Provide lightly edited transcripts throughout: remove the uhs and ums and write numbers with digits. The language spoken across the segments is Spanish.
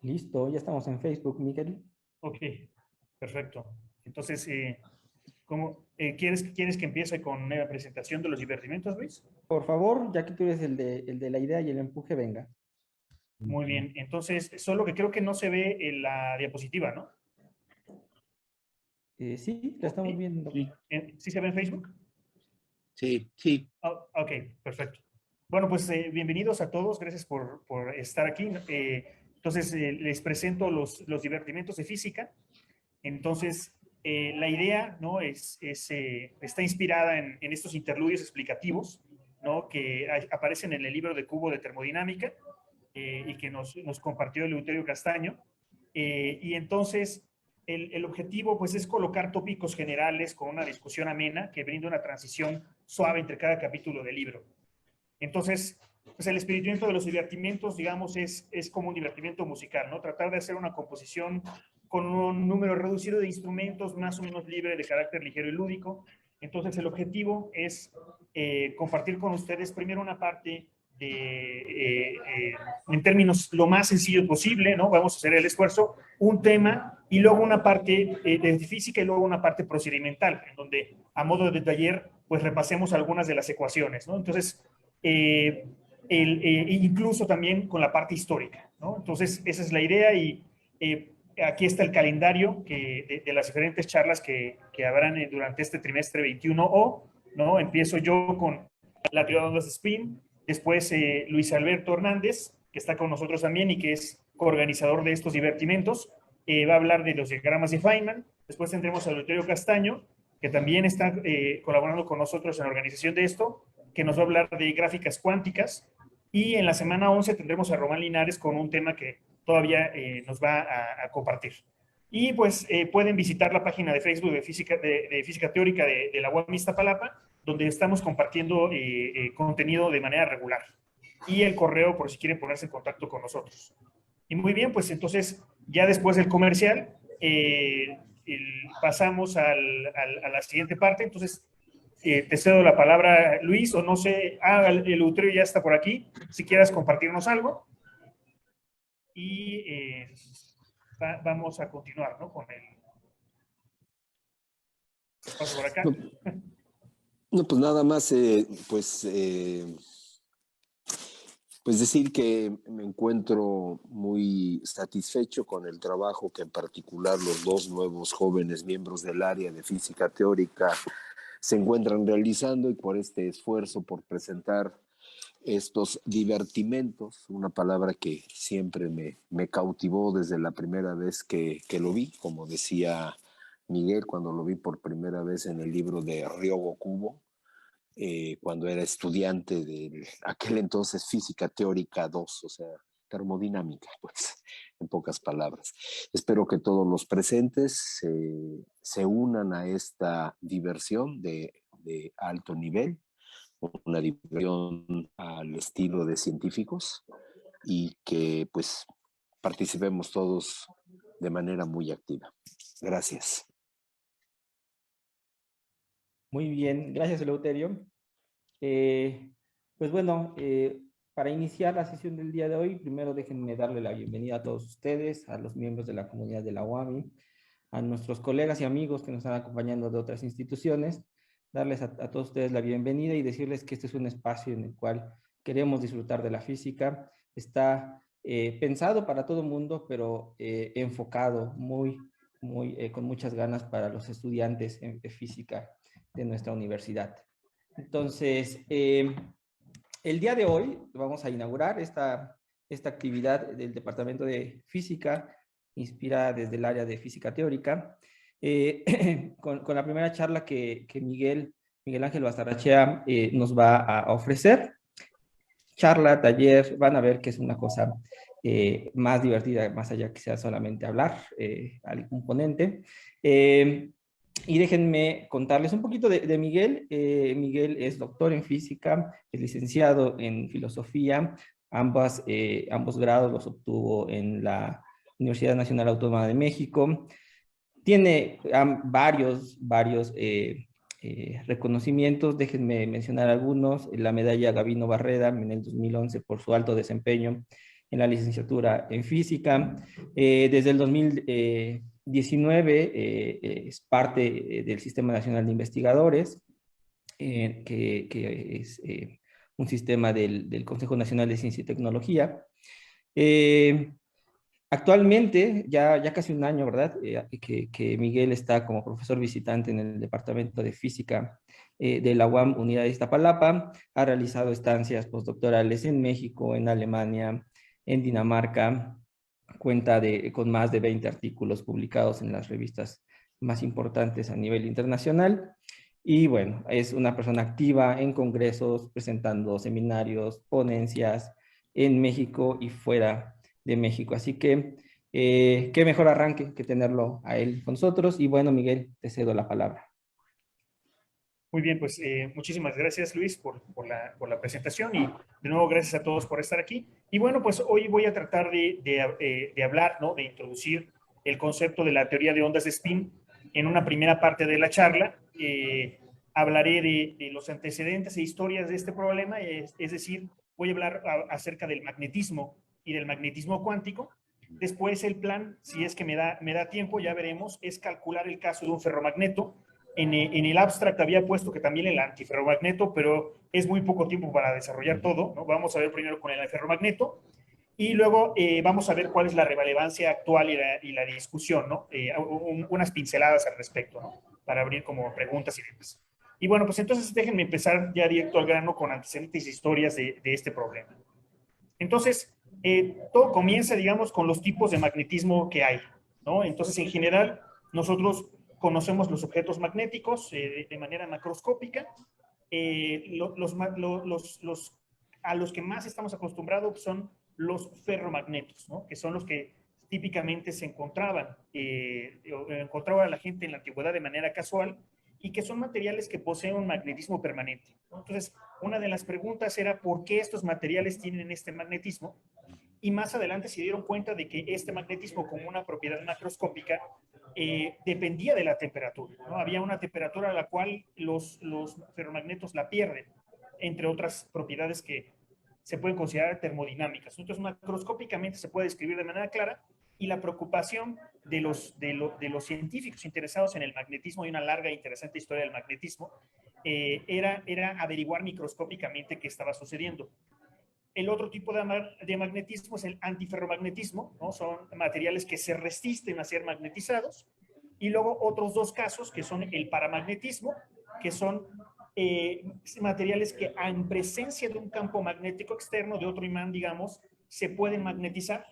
Listo, ya estamos en Facebook, Miguel. Ok, perfecto. Entonces, ¿quieres que empiece con una presentación de los divertimentos, Luis? Por favor, ya que tú eres el de la idea y el empuje, venga. Muy bien, entonces, solo que creo que no se ve en la diapositiva, ¿no? Sí, la estamos ¿Sí? viendo. Sí, ¿Sí se ve en Facebook? sí, sí. Ok, perfecto. Bueno, pues bienvenidos a todos, gracias por estar aquí. Entonces, les presento los divertimentos de física. Entonces, la idea, ¿no? Está inspirada en estos interludios explicativos, ¿no? Que aparecen en el libro de Cubo de Termodinámica y que nos compartió Eleuterio Castaño. Y entonces, el objetivo, pues, es colocar tópicos generales con una discusión amena que brinda una transición suave entre cada capítulo del libro. Entonces, pues el espirituamiento de los divertimentos, digamos, es como un divertimento musical, ¿no? Tratar de hacer una composición con un número reducido de instrumentos, más o menos libre, de carácter ligero y lúdico. Entonces, el objetivo es compartir con ustedes primero una parte en términos lo más sencillos posible, ¿no? Vamos a hacer el esfuerzo, un tema y luego una parte de física y luego una parte procedimental, en donde a modo de taller, pues repasemos algunas de las ecuaciones, ¿no? Entonces, incluso también con la parte histórica, ¿no? Entonces, esa es la idea y aquí está el calendario de las diferentes charlas que habrán durante este trimestre 21O, ¿no? Empiezo yo con la teoría de ondas de spin, después Luis Alberto Hernández, que está con nosotros también y que es coorganizador de estos divertimentos, va a hablar de los diagramas de Feynman, después tendremos a Eleuterio Castaño, que también está colaborando con nosotros en la organización de esto, que nos va a hablar de gráficas cuánticas, y en la semana 11 tendremos a Román Linares con un tema que todavía nos va a compartir. Y pues pueden visitar la página de Facebook de Física Teórica de la UAM Iztapalapa, donde estamos compartiendo contenido de manera regular. Y el correo por si quieren ponerse en contacto con nosotros. Y muy bien, pues entonces ya después del comercial pasamos a la siguiente parte. Entonces te cedo la palabra, Luis, o no sé, el Utrio ya está por aquí, si quieras compartirnos algo. Y vamos a continuar, ¿no? Con el... Paso por acá. No, pues nada más, pues decir que me encuentro muy satisfecho con el trabajo que en particular los dos nuevos jóvenes miembros del área de física teórica se encuentran realizando y por este esfuerzo por presentar estos divertimentos, una palabra que siempre me cautivó desde la primera vez que lo vi, como decía Miguel, cuando lo vi por primera vez en el libro de Ryogo Kubo, cuando era estudiante de aquel entonces Física Teórica 2, o sea, termodinámica, pues, en pocas palabras. Espero que todos los presentes se unan a esta diversión de alto nivel, una diversión al estilo de científicos y que pues participemos todos de manera muy activa. Gracias. Muy bien, gracias, Eleuterio. Pues bueno, para iniciar la sesión del día de hoy, primero déjenme darle la bienvenida a todos ustedes, a los miembros de la comunidad de la UAMI, a nuestros colegas y amigos que nos están acompañando de otras instituciones, darles a todos ustedes la bienvenida y decirles que este es un espacio en el cual queremos disfrutar de la física. Está pensado para todo el mundo, pero enfocado con muchas ganas para los estudiantes de física de nuestra universidad. Entonces, el día de hoy vamos a inaugurar esta actividad del Departamento de Física, inspirada desde el área de Física Teórica, con la primera charla que Miguel Ángel Bastarrachea nos va a ofrecer. Charla, taller, van a ver que es una cosa más divertida, más allá que sea solamente hablar algún ponente. Y déjenme contarles un poquito de Miguel. Miguel es doctor en física, es licenciado en filosofía. Ambos grados los obtuvo en la Universidad Nacional Autónoma de México. Tiene varios reconocimientos. Déjenme mencionar algunos. La medalla Gabino Barreda en el 2011 por su alto desempeño en la licenciatura en física. Desde el 2019 es parte del Sistema Nacional de Investigadores, que es un sistema del Consejo Nacional de Ciencia y Tecnología. Actualmente, ya casi un año, ¿verdad? Que Miguel está como profesor visitante en el Departamento de Física de la UAM Unidad de Iztapalapa. Ha realizado estancias postdoctorales en México, en Alemania, en Dinamarca. Cuenta con más de 20 artículos publicados en las revistas más importantes a nivel internacional. Y bueno, es una persona activa en congresos, presentando seminarios, ponencias en México y fuera de México. Así que, qué mejor arranque que tenerlo a él con nosotros. Y bueno, Miguel, te cedo la palabra. Muy bien, pues muchísimas gracias, Luis, por la presentación, y de nuevo gracias a todos por estar aquí. Y bueno, pues hoy voy a tratar de hablar, ¿no? De introducir el concepto de la teoría de ondas de spin en una primera parte de la charla. Hablaré de los antecedentes e historias de este problema, es decir, voy a hablar acerca del magnetismo y del magnetismo cuántico. Después el plan, si es que me da tiempo, ya veremos, es calcular el caso de un ferromagneto. En el abstract había puesto que también el antiferromagneto, pero es muy poco tiempo para desarrollar todo, ¿no? Vamos a ver primero con el ferromagneto y luego vamos a ver cuál es la relevancia actual y la discusión, ¿no? Unas pinceladas al respecto, ¿no? Para abrir como preguntas y demás. Y bueno, pues entonces déjenme empezar ya directo al grano con antecedentes e historias de este problema. Entonces, todo comienza, digamos, con los tipos de magnetismo que hay, ¿no? Entonces, en general, nosotros conocemos los objetos magnéticos de manera macroscópica. A los que más estamos acostumbrados son los ferromagnetos, ¿no? Que son los que típicamente se encontraba la gente en la antigüedad de manera casual, y que son materiales que poseen un magnetismo permanente, ¿no? Entonces, una de las preguntas era ¿por qué estos materiales tienen este magnetismo? Y más adelante se dieron cuenta de que este magnetismo, como una propiedad macroscópica, dependía de la temperatura, ¿no? Había una temperatura a la cual los ferromagnetos la pierden, entre otras propiedades que se pueden considerar termodinámicas. Entonces, macroscópicamente se puede describir de manera clara, y la preocupación de los científicos interesados en el magnetismo, y una larga e interesante historia del magnetismo, era averiguar microscópicamente qué estaba sucediendo. El otro tipo de magnetismo es el antiferromagnetismo, ¿no? Son materiales que se resisten a ser magnetizados. Y luego otros dos casos, que son el paramagnetismo, que son materiales que en presencia de un campo magnético externo, de otro imán, digamos, se pueden magnetizar,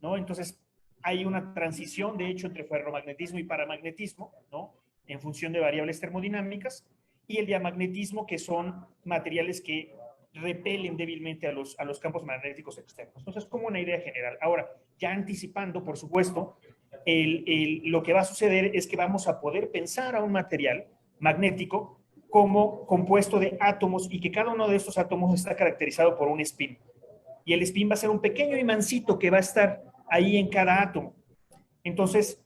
¿no? Entonces, hay una transición, de hecho, entre ferromagnetismo y paramagnetismo, ¿no? En función de variables termodinámicas. Y el diamagnetismo, que son materiales que repelen débilmente a los campos magnéticos externos. Entonces, como una idea general. Ahora, ya anticipando, por supuesto, lo que va a suceder es que vamos a poder pensar a un material magnético como compuesto de átomos, y que cada uno de estos átomos está caracterizado por un spin. Y el spin va a ser un pequeño imancito que va a estar ahí en cada átomo. Entonces,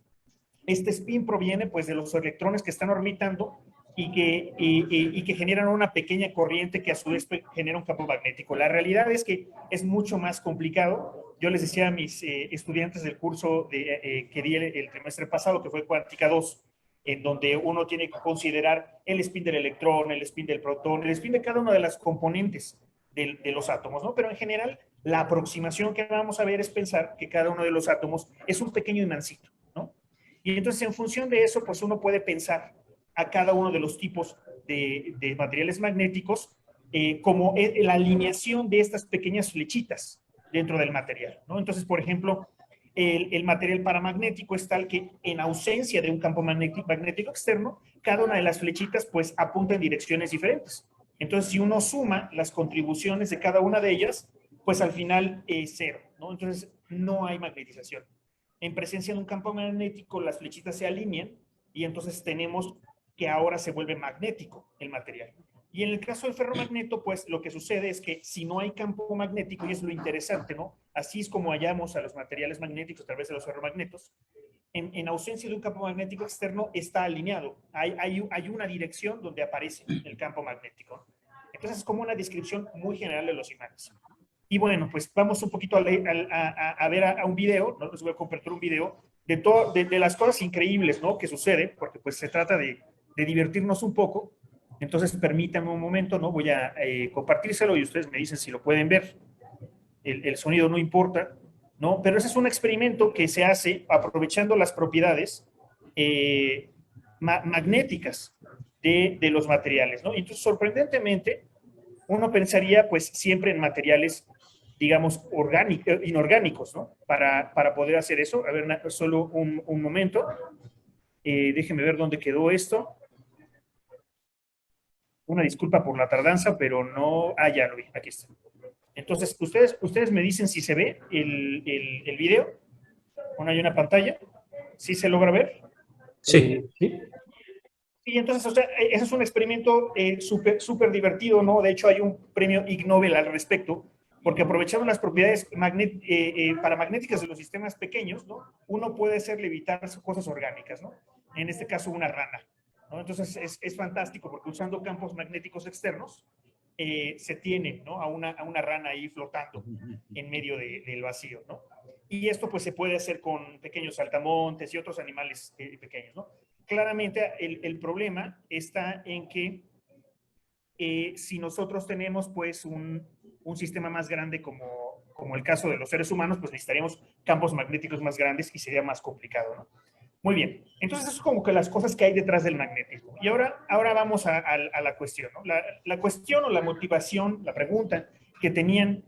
este spin proviene pues de los electrones que están orbitando y que generan una pequeña corriente que a su vez genera un campo magnético. La realidad es que es mucho más complicado. Yo les decía a mis estudiantes del curso que di el trimestre pasado, que fue Cuántica 2, en donde uno tiene que considerar el spin del electrón, el spin del protón, el spin de cada una de las componentes de los átomos, ¿no? Pero en general, la aproximación que vamos a ver es pensar que cada uno de los átomos es un pequeño imancito, ¿no? Y entonces, en función de eso, pues uno puede pensar a cada uno de los tipos de materiales magnéticos como la alineación de estas pequeñas flechitas dentro del material, ¿no? Entonces, por ejemplo, el material paramagnético es tal que, en ausencia de un campo magnético externo, cada una de las flechitas pues apunta en direcciones diferentes. Entonces, si uno suma las contribuciones de cada una de ellas, pues al final es cero, ¿no? Entonces, no hay magnetización. En presencia de un campo magnético, las flechitas se alinean, y entonces tenemos que ahora se vuelve magnético el material. Y en el caso del ferromagneto, pues lo que sucede es que si no hay campo magnético, y es lo interesante, ¿no? Así es como hallamos a los materiales magnéticos a través de los ferromagnetos. En ausencia de un campo magnético externo, está alineado. Hay una dirección donde aparece el campo magnético. Entonces es como una descripción muy general de los imanes. Y bueno, pues vamos un poquito a ver a un video, ¿no? Les voy a compartir un video de las cosas increíbles, ¿no? Que sucede, porque pues se trata de divertirnos un poco. Entonces, permítanme un momento, ¿no? Voy a compartírselo y ustedes me dicen si lo pueden ver. El sonido no importa, ¿no? Pero ese es un experimento que se hace aprovechando las propiedades magnéticas de los materiales, ¿no? Entonces, sorprendentemente, uno pensaría pues siempre en materiales, digamos, inorgánicos, ¿no? Para poder hacer eso. A ver, solo un momento. Déjenme ver dónde quedó esto. Una disculpa por la tardanza, pero no... Ah, ya lo vi, aquí está. Entonces, ustedes me dicen si se ve el video. Bueno, hay una pantalla. ¿Sí se logra ver? Sí. ¿Sí? Sí, entonces, o sea, ese es un experimento súper divertido, ¿no? De hecho, hay un premio Ig Nobel al respecto, porque aprovechando las propiedades paramagnéticas de los sistemas pequeños, ¿no? Uno puede hacer levitar cosas orgánicas, ¿no? En este caso, una rana, ¿no? Entonces, es fantástico, porque usando campos magnéticos externos, se tiene, ¿no? A una rana ahí flotando en medio del vacío, ¿no? Y esto, pues, se puede hacer con pequeños saltamontes y otros animales pequeños, ¿no? Claramente el problema está en que si nosotros tenemos pues un sistema más grande como el caso de los seres humanos, pues necesitaríamos campos magnéticos más grandes y sería más complicado, ¿no? Muy bien, entonces eso es como que las cosas que hay detrás del magnetismo. Y ahora vamos a la cuestión, ¿no? La cuestión o la motivación, la pregunta que tenían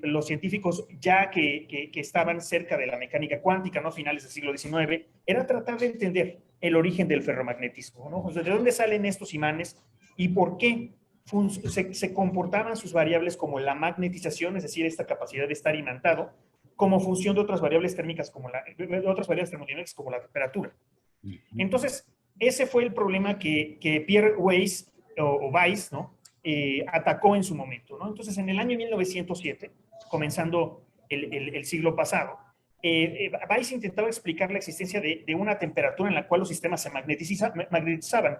los científicos ya que estaban cerca de la mecánica cuántica, ¿no? Finales del siglo XIX, era tratar de entender el origen del ferromagnetismo, ¿no? O sea, ¿de dónde salen estos imanes y por qué se comportaban sus variables como la magnetización, es decir, esta capacidad de estar imantado, como función de otras variables térmicas otras variables termodinámicas como la temperatura? Entonces, ese fue el problema que Pierre Weiss o Weiss, ¿no? Atacó en su momento, ¿no? Entonces, en el año 1907, comenzando el siglo pasado, Weiss intentaba explicar la existencia de una temperatura en la cual los sistemas se magnetizaban.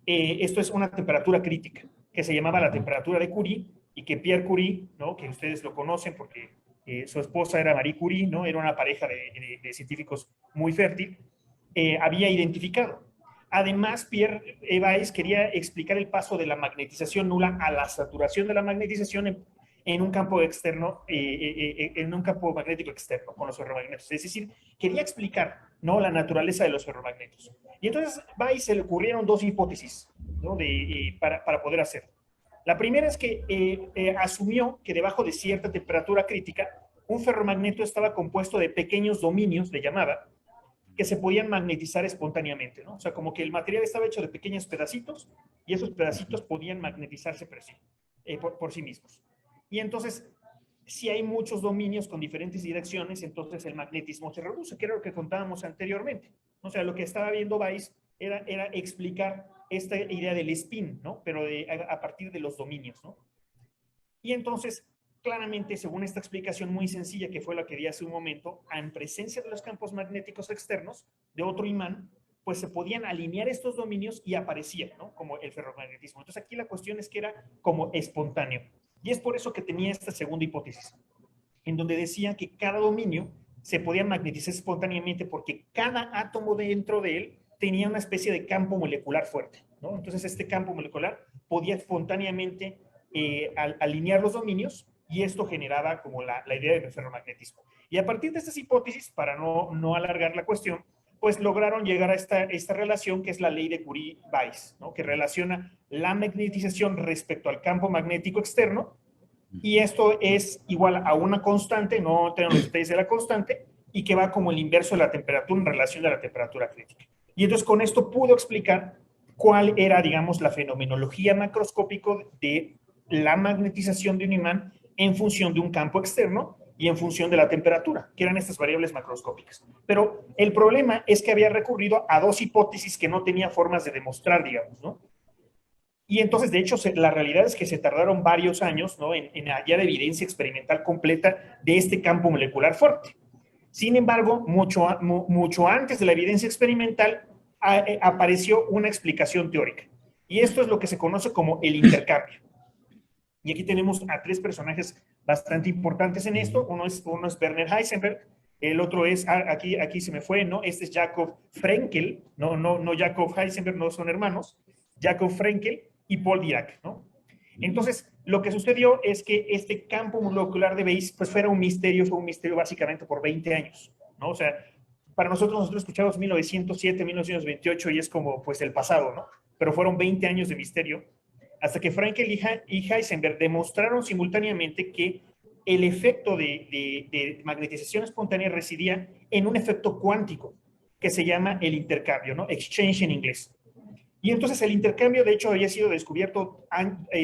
Esto es una temperatura crítica, que se llamaba la temperatura de Curie, y que Pierre Curie, ¿no? Que ustedes lo conocen porque su esposa era Marie Curie, ¿no? Era una pareja de científicos muy fértil, había identificado. Además, Pierre Weiss quería explicar el paso de la magnetización nula a la saturación de la magnetización en un campo externo, en un campo magnético externo con los ferromagnetos. Es decir, quería explicar, ¿no? La naturaleza de los ferromagnetos. Y entonces Weiss se le ocurrieron dos hipótesis, ¿no? Para poder hacerlo. La primera es que asumió que debajo de cierta temperatura crítica, un ferromagneto estaba compuesto de pequeños dominios, le llamaba, que se podían magnetizar espontáneamente, ¿no? O sea, como que el material estaba hecho de pequeños pedacitos y esos pedacitos podían magnetizarse por sí mismos. Y entonces, si hay muchos dominios con diferentes direcciones, entonces el magnetismo se reduce, que era lo que contábamos anteriormente. O sea, lo que estaba viendo Weiss era explicar esta idea del spin, ¿no? Pero a partir de los dominios, ¿no? Y entonces, claramente, según esta explicación muy sencilla que fue la que di hace un momento, en presencia de los campos magnéticos externos de otro imán, pues se podían alinear estos dominios y aparecía, ¿no? Como el ferromagnetismo. Entonces aquí la cuestión es que era como espontáneo. Y es por eso que tenía esta segunda hipótesis, en donde decía que cada dominio se podía magnetizar espontáneamente porque cada átomo dentro de él tenía una especie de campo molecular fuerte, ¿no? Entonces este campo molecular podía espontáneamente alinear los dominios y esto generaba como la idea del ferromagnetismo. Y a partir de estas hipótesis, para no alargar la cuestión, pues lograron llegar a esta relación que es la ley de Curie-Weiss, ¿no? Que relaciona la magnetización respecto al campo magnético externo, y esto es igual a una constante, no tenemos los detalles de la constante, y que va como el inverso de la temperatura en relación a la temperatura crítica. Y entonces con esto pudo explicar cuál era, digamos, la fenomenología macroscópica de la magnetización de un imán en función de un campo externo y en función de la temperatura, que eran estas variables macroscópicas. Pero el problema es que había recurrido a dos hipótesis que no tenía formas de demostrar, digamos, ¿no? Y entonces, de hecho, la realidad es que se tardaron varios años, ¿no? en hallar evidencia experimental completa de este campo molecular fuerte. Sin embargo, mucho antes de la evidencia experimental apareció una explicación teórica. Y esto es lo que se conoce como el intercambio. Y aquí tenemos a tres personajes bastante importantes en esto. Uno es Werner Heisenberg, el otro es, aquí se me fue, ¿no? Este es Jakob Frenkel, no Jakob Heisenberg, no son hermanos, Jakob Frenkel y Paul Dirac, ¿no? Entonces, lo que sucedió es que este campo molecular de Bayes, pues fue un misterio básicamente por 20 años, ¿no? O sea, para nosotros escuchamos 1907, 1928 y es como, pues, el pasado, ¿no? Pero fueron 20 años de misterio, hasta que Frenkel y Heisenberg demostraron simultáneamente que el efecto de magnetización espontánea residía en un efecto cuántico que se llama el intercambio, ¿no? Exchange en inglés. Y entonces el intercambio, de hecho, había sido descubierto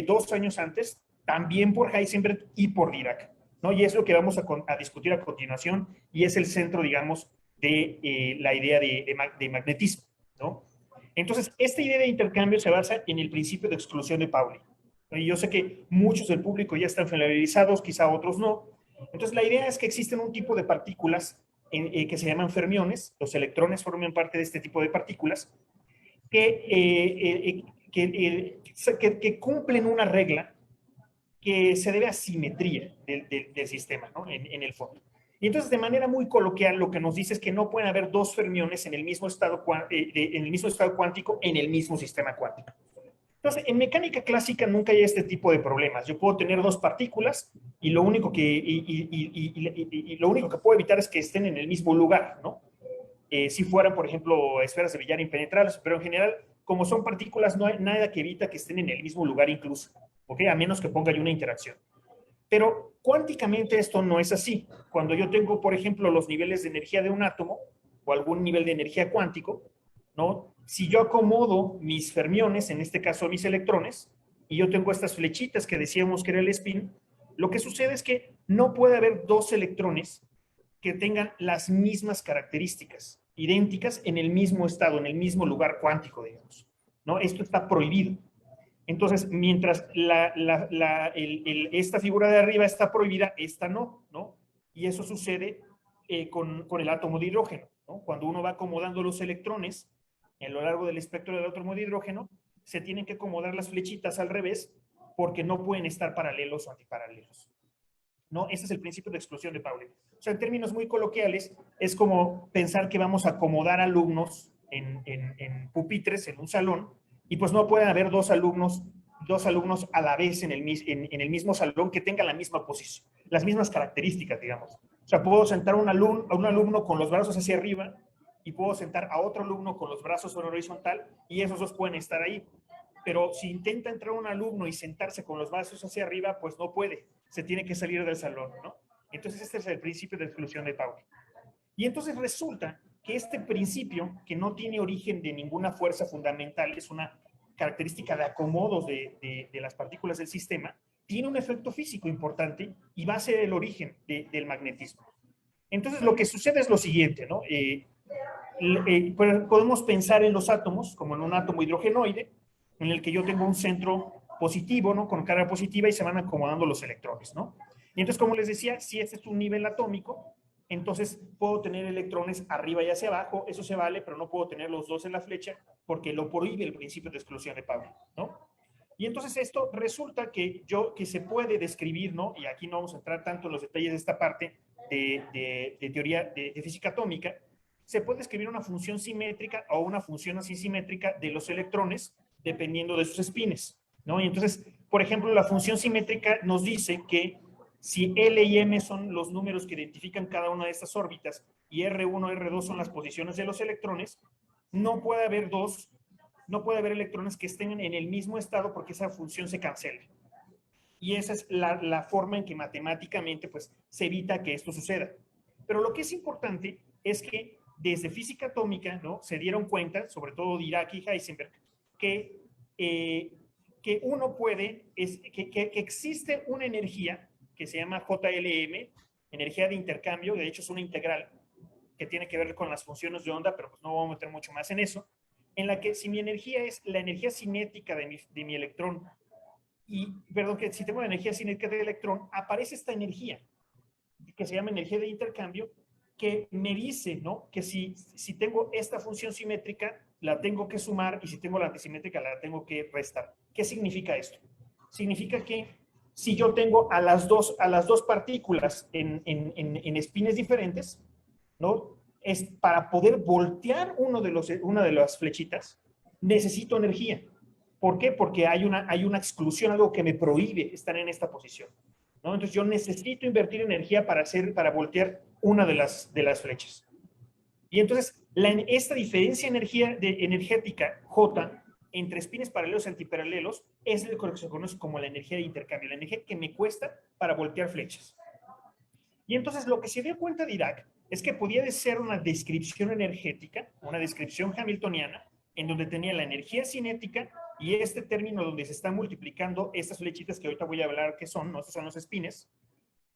2 años antes, también por Heisenberg y por Dirac, ¿no? Y es lo que vamos a discutir a continuación, y es el centro, digamos, de la idea de magnetismo, ¿no? Entonces, esta idea de intercambio se basa en el principio de exclusión de Pauli. Y yo sé que muchos del público ya están familiarizados, quizá otros no. Entonces, la idea es que existen un tipo de partículas que se llaman fermiones. Los electrones forman parte de este tipo de partículas que cumplen una regla que se debe a simetría del sistema, ¿no? En el fondo. Y entonces, de manera muy coloquial, lo que nos dice es que no pueden haber dos fermiones en el mismo estado cuántico en el mismo sistema cuántico. Entonces, en mecánica clásica nunca hay este tipo de problemas. Yo puedo tener dos partículas y lo único que puedo evitar es que estén en el mismo lugar, ¿no? Si fueran, por ejemplo, esferas de billar impenetrables, pero en general, como son partículas, no hay nada que evita que estén en el mismo lugar incluso, ¿ok? A menos que ponga yo una interacción. Pero cuánticamente esto no es así. Cuando yo tengo, por ejemplo, los niveles de energía de un átomo o algún nivel de energía cuántico, ¿no? Si yo acomodo mis fermiones, en este caso mis electrones, y yo tengo estas flechitas que decíamos que era el spin, lo que sucede es que no puede haber dos electrones que tengan las mismas características, idénticas en el mismo estado, en el mismo lugar cuántico, digamos, ¿no? Esto está prohibido. Entonces, mientras esta figura de arriba está prohibida, esta no, ¿no? Y eso sucede con el átomo de hidrógeno, ¿no? Cuando uno va acomodando los electrones a lo largo del espectro del átomo de hidrógeno, se tienen que acomodar las flechitas al revés porque no pueden estar paralelos o antiparalelos, ¿no? Ese es el principio de exclusión de Pauli. O sea, en términos muy coloquiales, es como pensar que vamos a acomodar alumnos en pupitres, en un salón, y pues no pueden haber dos alumnos a la vez en el mismo salón que tengan la misma posición, las mismas características, digamos. O sea, puedo sentar a un alumno con los brazos hacia arriba y puedo sentar a otro alumno con los brazos en horizontal y esos dos pueden estar ahí. Pero si intenta entrar un alumno y sentarse con los brazos hacia arriba, pues no puede, se tiene que salir del salón, ¿no? Entonces este es el principio de exclusión de Pauli. Y entonces resulta que este principio, que no tiene origen de ninguna fuerza fundamental, es una característica de acomodos de las partículas del sistema, tiene un efecto físico importante y va a ser el origen del magnetismo. Entonces lo que sucede es lo siguiente, ¿no? Podemos pensar en los átomos como en un átomo hidrogenoide, en el que yo tengo un centro positivo, ¿no? Con carga positiva y se van acomodando los electrones, ¿no? Y entonces, como les decía, si este es un nivel atómico, entonces puedo tener electrones arriba y hacia abajo, eso se vale, pero no puedo tener los dos en la flecha porque lo prohíbe el principio de exclusión de Pauli, ¿no? Y entonces esto resulta que se puede describir, ¿no? Y aquí no vamos a entrar tanto en los detalles de esta parte de teoría de física atómica, se puede escribir una función simétrica o una función asisimétrica de los electrones dependiendo de sus espines, ¿no? Y entonces, por ejemplo, la función simétrica nos dice que si L y M son los números que identifican cada una de estas órbitas y R1, R2 son las posiciones de los electrones, no puede haber electrones que estén en el mismo estado porque esa función se cancela. Y esa es la forma en que matemáticamente pues, se evita que esto suceda. Pero lo que es importante es que desde física atómica, ¿no? Se dieron cuenta, sobre todo Dirac y Heisenberg, que uno puede, que existe una energía que se llama JLM, energía de intercambio, de hecho es una integral que tiene que ver con las funciones de onda, pero pues no vamos a meter mucho más en eso, en la que si mi energía es la energía cinética de mi electrón, que si tengo la energía cinética del electrón, aparece esta energía que se llama energía de intercambio, que me dice, ¿no? Que si tengo esta función simétrica, la tengo que sumar y si tengo la antisimétrica, la tengo que restar. ¿Qué significa esto? Significa que si yo tengo a las dos partículas en espines diferentes, ¿no? Es para poder voltear una de las flechitas, necesito energía. ¿Por qué? Porque hay una exclusión, algo que me prohíbe estar en esta posición, ¿no? Entonces yo necesito invertir energía para voltear una de las flechas. Y entonces esta diferencia energética J entre espines paralelos y antiparalelos es lo que se conoce como la energía de intercambio, la energía que me cuesta para voltear flechas. Y entonces lo que se dio cuenta Dirac es que podía ser una descripción energética, una descripción hamiltoniana, en donde tenía la energía cinética y este término donde se están multiplicando estas flechitas que ahorita voy a hablar que son, ¿no? Estos son los espines,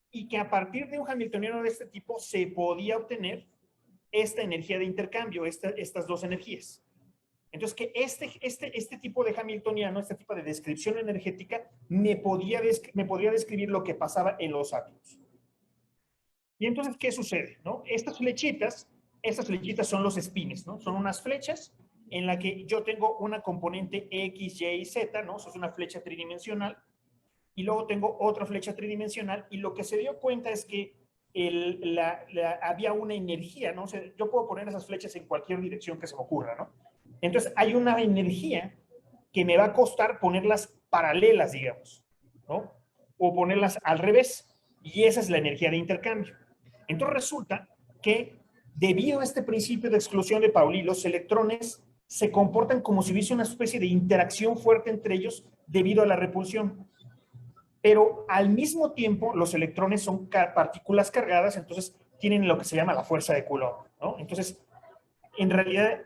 y que a partir de un hamiltoniano de este tipo se podía obtener esta energía de intercambio, estas dos energías. Entonces, que este tipo de hamiltoniano, este tipo de descripción energética, me podría describir lo que pasaba en los átomos. Y entonces, ¿qué sucede? ¿No? Estas flechitas son los espines, ¿no? Son unas flechas en la que yo tengo una componente X, Y y Z, ¿no? Eso es una flecha tridimensional. Y luego tengo otra flecha tridimensional. Y lo que se dio cuenta es que había una energía, ¿no? O sea, yo puedo poner esas flechas en cualquier dirección que se me ocurra, ¿no? Entonces, hay una energía que me va a costar ponerlas paralelas, digamos, ¿no? O ponerlas al revés. Y esa es la energía de intercambio. Entonces, resulta que debido a este principio de exclusión de Pauli, los electrones se comportan como si hubiese una especie de interacción fuerte entre ellos debido a la repulsión. Pero al mismo tiempo, los electrones son partículas cargadas, entonces tienen lo que se llama la fuerza de Coulomb, ¿no? Entonces, en realidad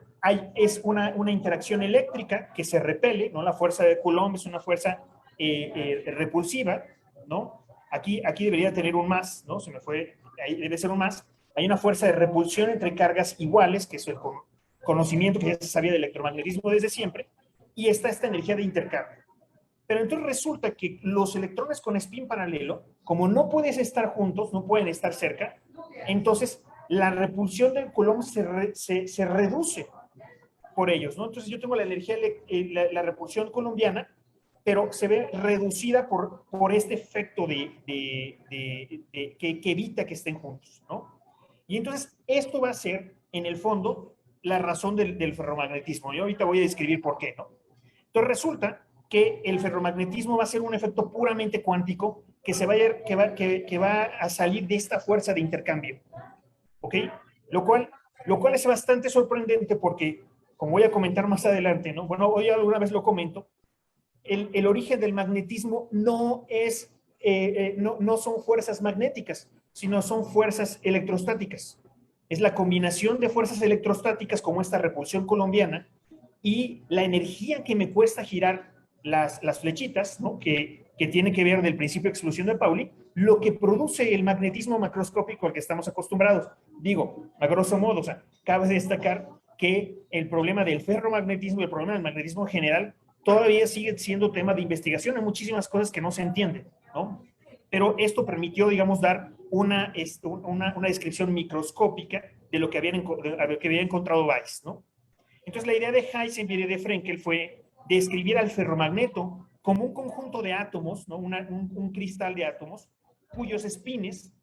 es una interacción eléctrica que se repele, ¿no? La fuerza de Coulomb es una fuerza repulsiva, ¿no? Aquí debería tener un más, ¿no? Se me fue, ahí debe ser un más. Hay una fuerza de repulsión entre cargas iguales, que es el conocimiento que ya se sabía del electromagnetismo desde siempre, y está esta energía de intercambio. Pero entonces resulta que los electrones con spin paralelo, como no pueden estar juntos, no pueden estar cerca, entonces la repulsión del Coulomb se reduce por ellos, ¿no? Entonces yo tengo la energía, la repulsión colombiana, pero se ve reducida por este efecto que evita que estén juntos, ¿no? Y entonces esto va a ser, en el fondo, la razón del ferromagnetismo. Yo ahorita voy a describir por qué, ¿no? Entonces resulta que el ferromagnetismo va a ser un efecto puramente cuántico que va a salir de esta fuerza de intercambio, ¿ok? Lo cual es bastante sorprendente porque, como voy a comentar más adelante, ¿no? Bueno, hoy alguna vez lo comento, el origen del magnetismo no son fuerzas magnéticas, sino son fuerzas electrostáticas. Es la combinación de fuerzas electrostáticas como esta repulsión colombiana y la energía que me cuesta girar las flechitas, ¿no? que tiene que ver del principio de exclusión de Pauli, lo que produce el magnetismo macroscópico al que estamos acostumbrados. Digo, a grosso modo, o sea, cabe destacar que el problema del ferromagnetismo y el problema del magnetismo en general todavía sigue siendo tema de investigación. Hay muchísimas cosas que no se entienden, ¿no? Pero esto permitió, digamos, dar una descripción microscópica de lo que había encontrado Weiss, ¿no? Entonces, la idea de Heisenberg y de Frenkel fue describir al ferromagneto como un conjunto de átomos, ¿no? un cristal de átomos, cuyos espines,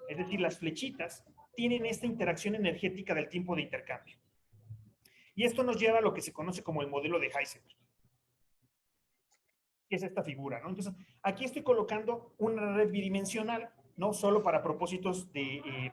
es decir, las flechitas, tienen esta interacción energética del tiempo de intercambio. Y esto nos lleva a lo que se conoce como el modelo de Heisenberg, que es esta figura, ¿no? Entonces, aquí estoy colocando una red bidimensional, no solo para propósitos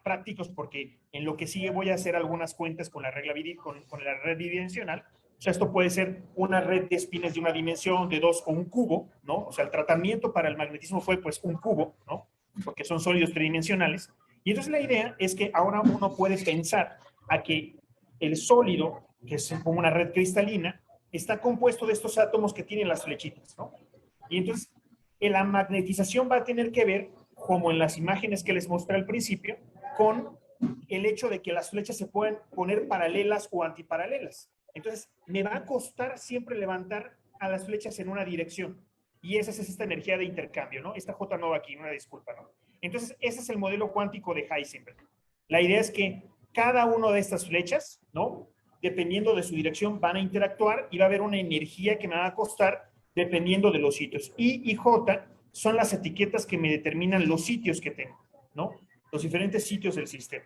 prácticos, porque en lo que sigue voy a hacer algunas cuentas con la red bidimensional. O sea, esto puede ser una red de espines de una dimensión, de dos, o un cubo, ¿no? O sea, el tratamiento para el magnetismo fue, pues, un cubo, ¿no? Porque son sólidos tridimensionales. Y entonces la idea es que ahora uno puede pensar a que el sólido, que es como una red cristalina, está compuesto de estos átomos que tienen las flechitas, ¿no? Y entonces la magnetización va a tener que ver, como en las imágenes que les mostré al principio, con el hecho de que las flechas se pueden poner paralelas o antiparalelas. Entonces, me va a costar siempre levantar a las flechas en una dirección. Y esa es esta energía de intercambio, ¿no? Esta J no va aquí, una disculpa, ¿no? Entonces, ese es el modelo cuántico de Heisenberg. La idea es que cada una de estas flechas, ¿no? Dependiendo de su dirección, van a interactuar y va a haber una energía que me va a costar dependiendo de los sitios. I y J son las etiquetas que me determinan los sitios que tengo, ¿no? Los diferentes sitios del sistema.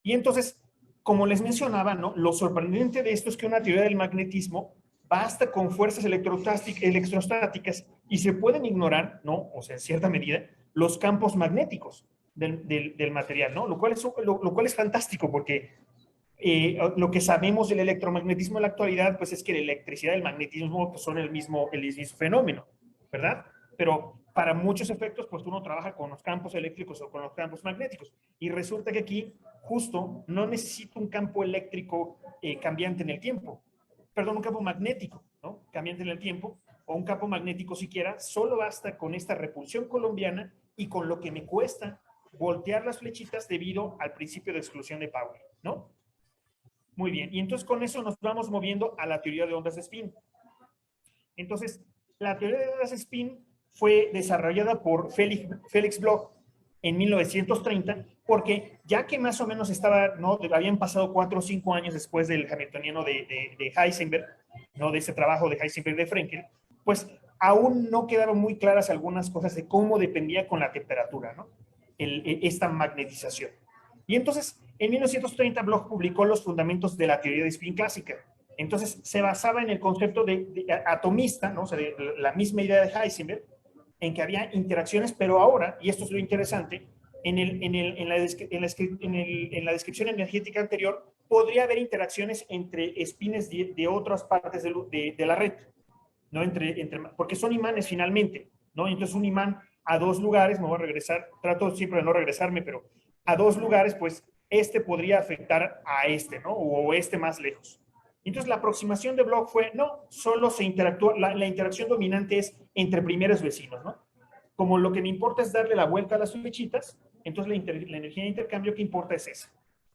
Y entonces, como les mencionaba, ¿no? Lo sorprendente de esto es que una teoría del magnetismo basta con fuerzas electrostáticas y se pueden ignorar, ¿no? O sea, en cierta medida, los campos magnéticos del material, ¿no? Lo cual es fantástico porque lo que sabemos del electromagnetismo en la actualidad, pues es que la electricidad y el magnetismo pues, son el mismo fenómeno, ¿verdad? Pero para muchos efectos, pues uno trabaja con los campos eléctricos o con los campos magnéticos. Y resulta que aquí, justo, no necesito un campo eléctrico cambiante en el tiempo. Perdón, un campo magnético, ¿no? Cambiante en el tiempo, o un campo magnético siquiera, solo basta con esta repulsión colombiana y con lo que me cuesta voltear las flechitas debido al principio de exclusión de Pauli, ¿no? Muy bien, y entonces con eso nos vamos moviendo a la teoría de ondas de spin. Entonces, la teoría de ondas de spin fue desarrollada por Felix Bloch en 1930, porque ya que más o menos ¿no? Habían pasado 4 o 5 años después del hamiltoniano de Heisenberg, ¿no? De ese trabajo de Heisenberg de Frenkel, pues aún no quedaron muy claras algunas cosas de cómo dependía con la temperatura, ¿no? Esta magnetización. Y entonces, en 1930, Bloch publicó los fundamentos de la teoría de spin clásica. Entonces, se basaba en el concepto de atomista, ¿no? O sea, de la misma idea de Heisenberg, en que había interacciones, pero ahora, y esto es lo interesante, en la descripción energética anterior, podría haber interacciones entre espines de otras partes de la red, ¿no? Porque son imanes finalmente, ¿no? Entonces, un imán a dos lugares, me voy a regresar, trato siempre de no regresarme, pero a dos lugares, pues este podría afectar a este, ¿no? O este más lejos. Entonces la aproximación de Bloch fue, no, solo se interactúa, la interacción dominante es entre primeros vecinos, ¿no? Como lo que me importa es darle la vuelta a las flechitas, entonces la energía de intercambio que importa es esa,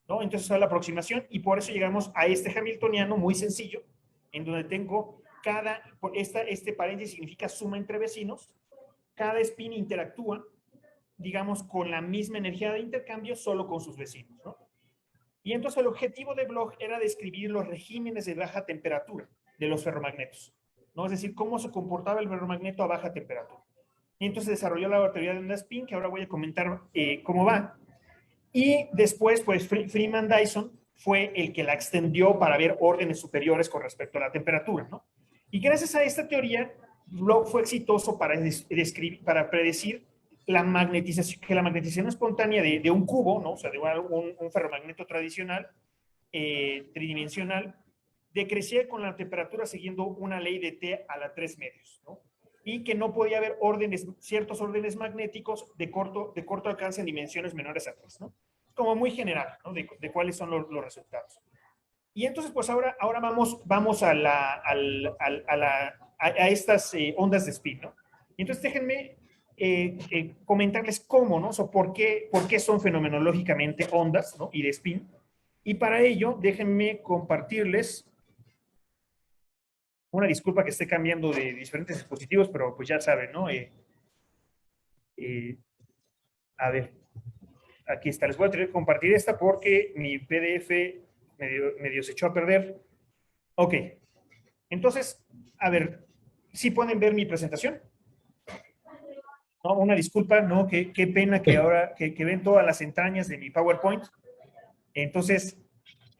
¿no? Entonces esa es la aproximación y por eso llegamos a este hamiltoniano muy sencillo, en donde tengo este paréntesis significa suma entre vecinos, cada spin interactúa, digamos, con la misma energía de intercambio, solo con sus vecinos, ¿no? Y entonces el objetivo de Bloch era describir los regímenes de baja temperatura de los ferromagnetos, ¿no? Es decir, cómo se comportaba el ferromagneto a baja temperatura. Y entonces desarrolló la teoría de onda spin, que ahora voy a comentar cómo va. Y después, pues, Freeman Dyson fue el que la extendió para ver órdenes superiores con respecto a la temperatura, ¿no? Y gracias a esta teoría, Bloch fue exitoso para predecir que la magnetización espontánea de un cubo, ¿no? O sea, de un ferromagneto tradicional, tridimensional, decrecía con la temperatura siguiendo una ley de T a la 3 medios, ¿no? Y que no podía haber ciertos órdenes magnéticos de corto alcance en dimensiones menores a 3, ¿no? Como muy general, ¿no? De cuáles son los resultados. Y entonces, pues ahora vamos a estas ondas de spin, ¿no? Y entonces déjenme comentarles cómo, ¿no? O sea, por qué son fenomenológicamente ondas, ¿no? Y de spin. Y para ello, déjenme compartirles una disculpa que esté cambiando de diferentes dispositivos, pero pues ya saben, ¿no? A ver, aquí está. Les voy a tener que compartir esta porque mi PDF medio se echó a perder. Ok. Entonces, a ver, ¿sí pueden ver mi presentación? No, una disculpa, ¿no? Qué pena que ahora, que ven todas las entrañas de mi PowerPoint. Entonces,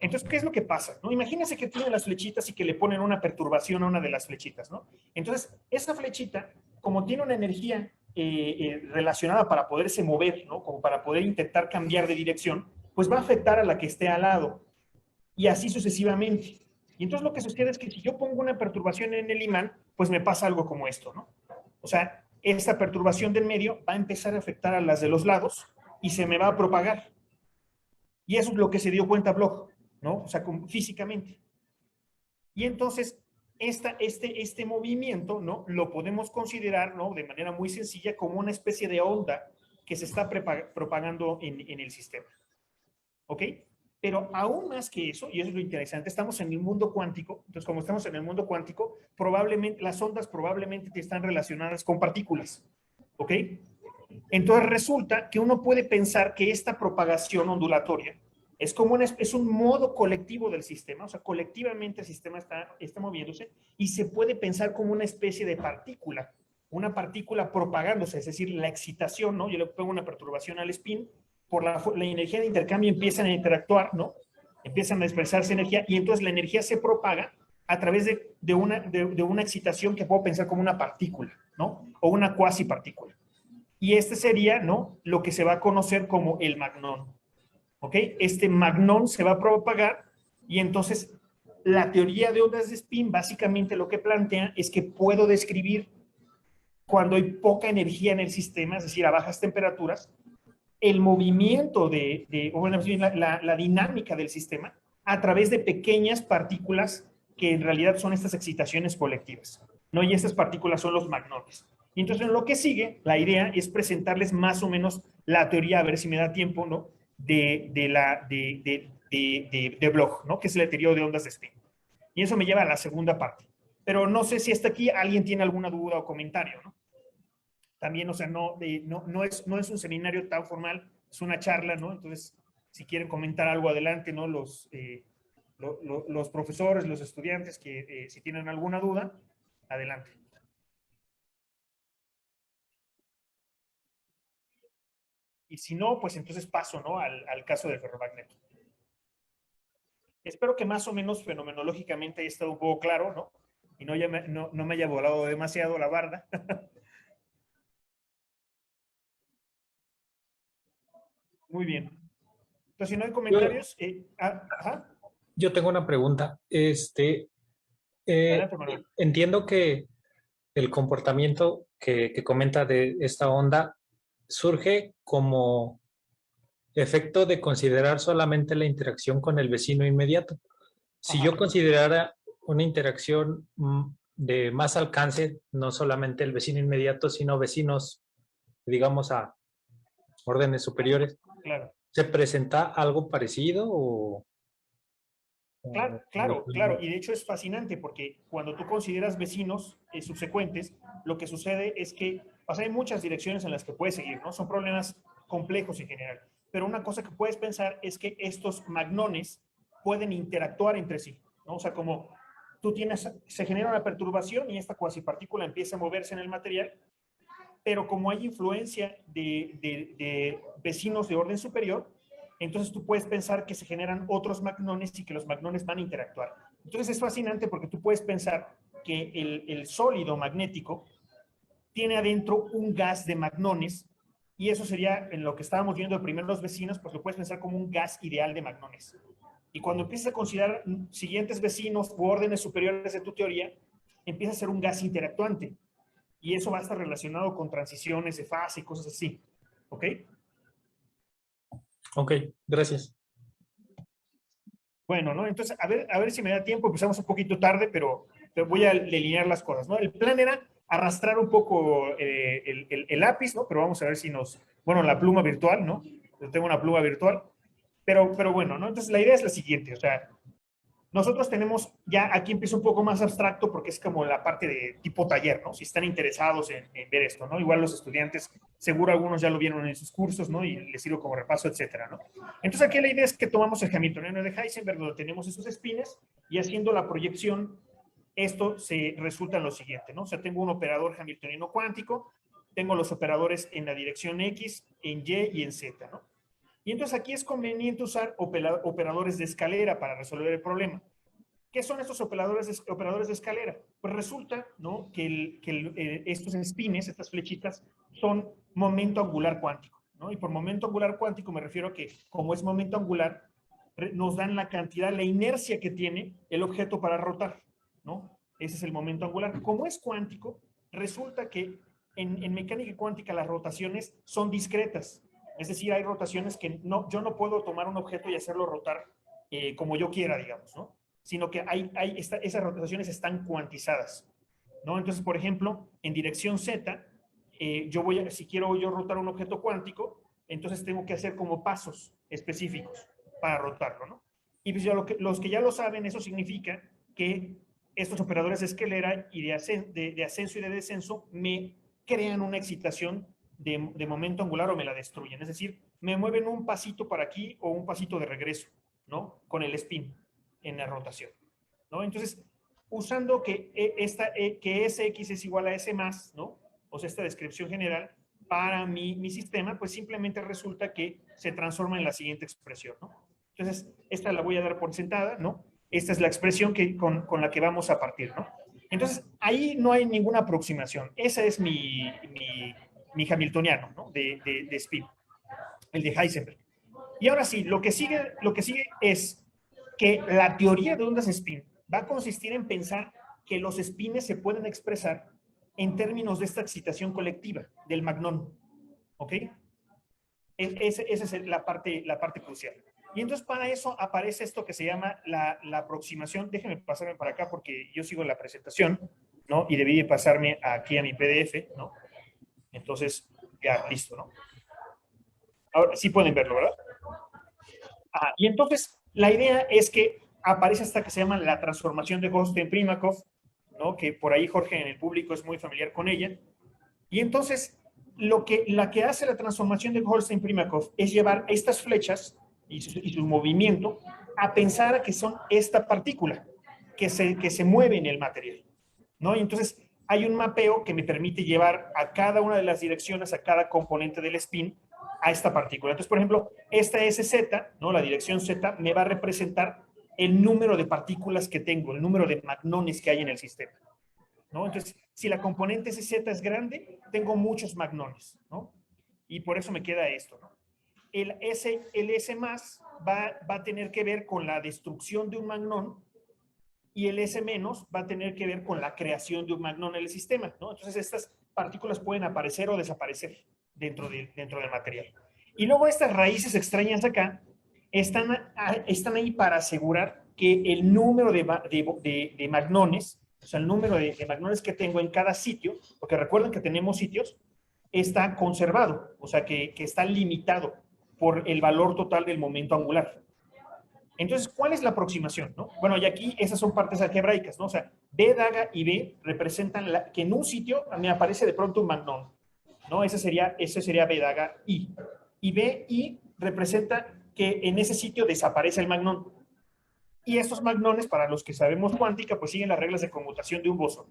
¿qué es lo que pasa? ¿No? Imagínense que tienen las flechitas y que le ponen una perturbación a una de las flechitas, ¿no? Entonces, esa flechita, como tiene una energía relacionada para poderse mover, ¿no? Como para poder intentar cambiar de dirección, pues va a afectar a la que esté al lado. Y así sucesivamente. Y entonces lo que sucede es que si yo pongo una perturbación en el imán, pues me pasa algo como esto, ¿no? O sea, esta perturbación del medio va a empezar a afectar a las de los lados y se me va a propagar. Y eso es lo que se dio cuenta Bloch, ¿no? O sea, físicamente. Y entonces, este movimiento, ¿no? Lo podemos considerar, ¿no? De manera muy sencilla como una especie de onda que se está propagando en el sistema. ¿Ok? Pero aún más que eso, y eso es lo interesante, estamos en el mundo cuántico. Entonces, como estamos en el mundo cuántico, probablemente las ondas probablemente están relacionadas con partículas. ¿Ok? Entonces resulta que uno puede pensar que esta propagación ondulatoria es como es un modo colectivo del sistema, o sea, colectivamente el sistema está moviéndose y se puede pensar como una especie de partícula una partícula propagándose, es decir, la excitación, ¿no? Yo le pongo una perturbación al spin, por la energía de intercambio empiezan a interactuar, ¿no? Empiezan a expresarse energía y entonces la energía se propaga a través de una excitación que puedo pensar como una partícula, ¿no? O una cuasi partícula. Y este sería, ¿no? Lo que se va a conocer como el magnón, ¿ok? Este magnón se va a propagar y entonces la teoría de ondas de spin básicamente lo que plantea es que puedo describir cuando hay poca energía en el sistema, es decir, a bajas temperaturas, el movimiento bueno, la dinámica del sistema a través de pequeñas partículas que en realidad son estas excitaciones colectivas, ¿no? Y estas partículas son los magnones. Y entonces en lo que sigue, la idea es presentarles más o menos la teoría, a ver si me da tiempo, ¿no? De Bloch, ¿no? Que es la teoría de ondas de spin. Y eso me lleva a la segunda parte. Pero no sé si hasta aquí alguien tiene alguna duda o comentario, ¿no? También, o sea, no es un seminario tan formal, es una charla, ¿no? Entonces, si quieren comentar algo adelante, ¿no? Los profesores, los estudiantes, que si tienen alguna duda, adelante. Y si no, pues entonces paso, ¿no? Al caso del ferromagneto. Espero que más o menos fenomenológicamente haya estado un poco claro, ¿no? Y no me haya volado demasiado la barda. Muy bien. Entonces, si no hay comentarios, ajá. Yo tengo una pregunta. Adelante, Manuel. Entiendo que el comportamiento que comenta de esta onda surge como efecto de considerar solamente la interacción con el vecino inmediato. Si Ajá. yo considerara una interacción de más alcance, no solamente el vecino inmediato, sino vecinos, digamos, a órdenes superiores, Claro. ¿se presenta algo parecido o...? Claro. Y de hecho es fascinante porque cuando tú consideras vecinos subsecuentes, lo que sucede es que, o sea, hay muchas direcciones en las que puedes seguir, ¿no? Son problemas complejos en general. Pero una cosa que puedes pensar es que estos magnones pueden interactuar entre sí, ¿no? O sea, como se genera una perturbación y esta cuasipartícula empieza a moverse en el material, pero como hay influencia de vecinos de orden superior, entonces tú puedes pensar que se generan otros magnones y que los magnones van a interactuar. Entonces es fascinante porque tú puedes pensar que el sólido magnético tiene adentro un gas de magnones y eso sería, en lo que estábamos viendo de primero los vecinos, pues lo puedes pensar como un gas ideal de magnones. Y cuando empiezas a considerar siguientes vecinos u órdenes superiores de tu teoría, empieza a ser un gas interactuante. Y eso va a estar relacionado con transiciones de fase y cosas así. ¿Ok? Ok, gracias. Bueno, ¿no? Entonces, a ver si me da tiempo. Empezamos un poquito tarde, pero voy a delinear las cosas, ¿no? El plan era arrastrar un poco el lápiz, ¿no? Pero vamos a ver si bueno, la pluma virtual, ¿no? Yo tengo una pluma virtual. Pero bueno, ¿no? Entonces, la idea es la siguiente, o sea, nosotros tenemos, ya aquí empieza un poco más abstracto porque es como la parte de tipo taller, ¿no? Si están interesados en ver esto, ¿no? Igual los estudiantes, seguro algunos ya lo vieron en sus cursos, ¿no? Y les sirve como repaso, etcétera, ¿no? Entonces aquí la idea es que tomamos el Hamiltoniano de Heisenberg, donde tenemos esos espines, y haciendo la proyección, esto se resulta en lo siguiente, ¿no? O sea, tengo un operador hamiltoniano cuántico, tengo los operadores en la dirección X, en Y y en Z, ¿no? Y entonces aquí es conveniente usar operadores de escalera para resolver el problema. ¿Qué son estos operadores de escalera? Pues resulta, ¿no? que estos espines, estas flechitas, son momento angular cuántico, ¿no? Y por momento angular cuántico me refiero a que, como es momento angular, nos dan la cantidad, la inercia que tiene el objeto para rotar, ¿no? Ese es el momento angular. Como es cuántico, resulta que en mecánica cuántica las rotaciones son discretas. Es decir, hay rotaciones que yo no puedo tomar un objeto y hacerlo rotar como yo quiera, digamos, ¿no? Sino que esas rotaciones están cuantizadas, ¿no? Entonces, por ejemplo, en dirección Z, si quiero yo rotar un objeto cuántico, entonces tengo que hacer como pasos específicos para rotarlo, ¿no? Y pues los que ya lo saben, eso significa que estos operadores de escalera y de ascenso y de descenso me crean una excitación de momento angular o me la destruyen. Es decir, me mueven un pasito para aquí o un pasito de regreso, ¿no? Con el spin en la rotación, ¿no? Entonces, usando que Sx es igual a S más, ¿no? o sea, esta descripción general para mi sistema, pues simplemente resulta que se transforma en la siguiente expresión, ¿no? Entonces, esta la voy a dar por sentada, ¿no? Esta es la expresión con la que vamos a partir, ¿no? Entonces, ahí no hay ninguna aproximación. Ese es mi hamiltoniano, ¿no? De spin, el de Heisenberg. Y ahora sí, lo que sigue es que la teoría de ondas spin va a consistir en pensar que los spines se pueden expresar en términos de esta excitación colectiva, del magnón, ¿ok? Esa es la parte crucial. Y entonces para eso aparece esto que se llama la aproximación. Déjenme pasarme para acá porque yo sigo la presentación, ¿no? Y debí pasarme aquí a mi PDF, ¿no? Entonces, ya, listo, ¿no? Ahora sí pueden verlo, ¿verdad? Y entonces la idea es que aparece esta que se llama la transformación de Goldstein-Primakov, ¿no? Que por ahí Jorge en el público es muy familiar con ella. Y entonces la que hace la transformación de Goldstein-Primakov es llevar estas flechas y su movimiento a pensar a que son esta partícula que se mueve en el material, ¿no? Y entonces hay un mapeo que me permite llevar a cada una de las direcciones, a cada componente del spin, a esta partícula. Entonces, por ejemplo, esta SZ, ¿no? La dirección Z me va a representar el número de partículas que tengo, el número de magnones que hay en el sistema, ¿no? Entonces, si la componente SZ es grande, tengo muchos magnones, ¿no? Y por eso me queda esto, ¿no? El S más va a tener que ver con la destrucción de un magnón y el S menos va a tener que ver con la creación de un magnón en el sistema, ¿no? Entonces, estas partículas pueden aparecer o desaparecer dentro del material. Y luego estas raíces extrañas acá están ahí para asegurar que el número de magnones, o sea, el número de magnones que tengo en cada sitio, porque recuerden que tenemos sitios, está conservado, o sea, que está limitado por el valor total del momento angular. Entonces, ¿cuál es la aproximación, no? Bueno, y aquí esas son partes algebraicas, ¿no? O sea, B, daga y B representan que en un sitio me aparece de pronto un magnón, ¿no? Ese sería B, daga, I. Y B, I representa que en ese sitio desaparece el magnón. Y estos magnones, para los que sabemos cuántica, pues siguen las reglas de conmutación de un bosón.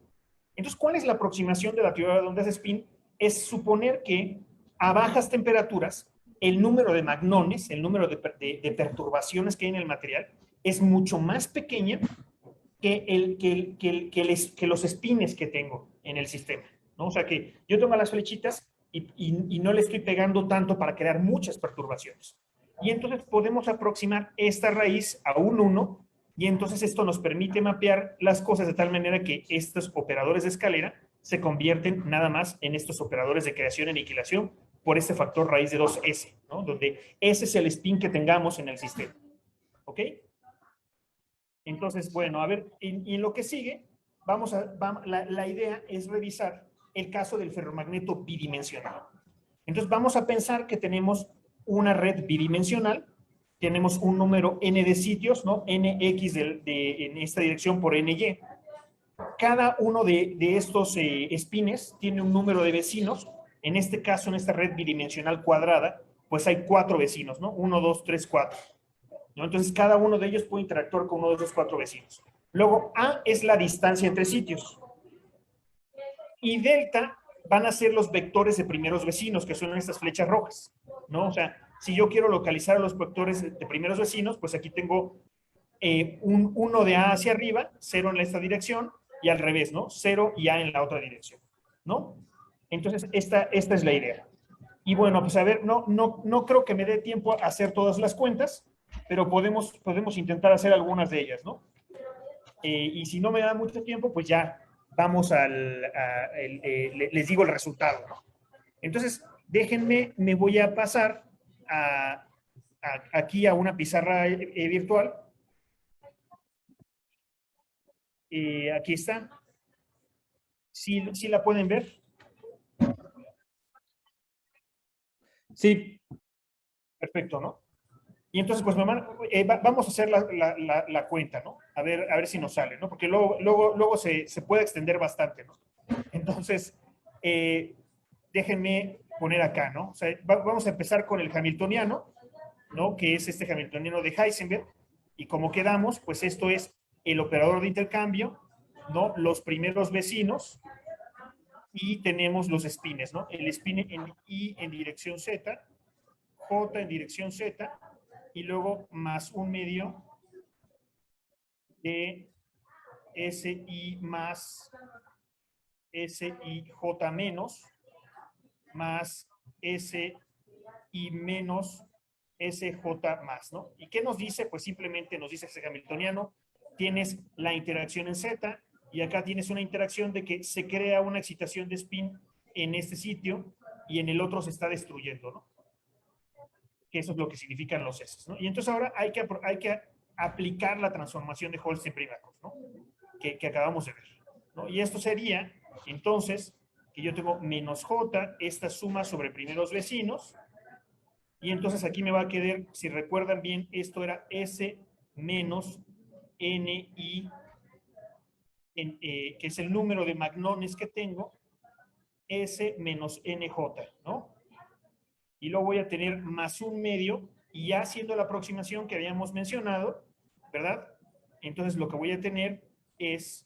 Entonces, ¿cuál es la aproximación de la teoría de ondas de spin? Es suponer que a bajas temperaturas el número de magnones, el número de perturbaciones que hay en el material, es mucho más pequeña que los spines que tengo en el sistema, ¿no? O sea que yo tomo las flechitas y no le estoy pegando tanto para crear muchas perturbaciones. Y entonces podemos aproximar esta raíz a un 1 y entonces esto nos permite mapear las cosas de tal manera que estos operadores de escalera se convierten nada más en estos operadores de creación y aniquilación por este factor raíz de 2S, ¿no? Donde ese es el spin que tengamos en el sistema. ¿Ok? Entonces, bueno, a ver, y en lo que sigue, la idea es revisar el caso del ferromagneto bidimensional. Entonces, vamos a pensar que tenemos una red bidimensional, tenemos un número n de sitios, ¿no? nx en esta dirección por ny. Cada uno de estos spines tiene un número de vecinos. En este caso, en esta red bidimensional cuadrada, pues hay 4 vecinos, ¿no? 1, 2, 3, 4. ¿No? Entonces, cada uno de ellos puede interactuar con uno de esos 4 vecinos. Luego, A es la distancia entre sitios. Y delta van a ser los vectores de primeros vecinos, que son estas flechas rojas, ¿no? O sea, si yo quiero localizar a los vectores de primeros vecinos, pues aquí tengo un 1 de A hacia arriba, 0 en esta dirección, y al revés, ¿no? 0 y A en la otra dirección, ¿no? Entonces, esta es la idea. Y bueno, pues a ver, no creo que me dé tiempo a hacer todas las cuentas, pero podemos intentar hacer algunas de ellas, ¿no? Y si no me da mucho tiempo, pues ya vamos les digo el resultado, ¿no? Entonces, déjenme, me voy a pasar aquí a una pizarra virtual. Aquí está. ¿Sí la pueden ver? Sí. Perfecto, ¿no? Y entonces, pues vamos a hacer la cuenta, ¿no? A ver si nos sale, ¿no? Porque luego se puede extender bastante, ¿no? Entonces, déjenme poner acá, ¿no? O sea, vamos a empezar con el hamiltoniano, ¿no? Que es este hamiltoniano de Heisenberg. Y como quedamos, pues esto es el operador de intercambio, ¿no? Los primeros vecinos, y tenemos los espines, ¿no? El spin en I en dirección Z, J en dirección Z, y luego más 1/2 de SI más SIJ menos, más SI menos SJ más, ¿no? ¿Y qué nos dice? Pues simplemente nos dice ese hamiltoniano, tienes la interacción en Z, y acá tienes una interacción de que se crea una excitación de spin en este sitio, y en el otro se está destruyendo, ¿no? Que eso es lo que significan los S, ¿no? Y entonces ahora hay que aplicar la transformación de Holstein-Primakov, ¿no? Que acabamos de ver, ¿no? Y esto sería, entonces, que yo tengo menos J, esta suma sobre primeros vecinos, y entonces aquí me va a quedar, si recuerdan bien, esto era S menos NI, que es el número de magnones que tengo, S menos NJ, ¿no? Y luego voy a tener más 1/2, y ya haciendo la aproximación que habíamos mencionado, ¿verdad? Entonces lo que voy a tener es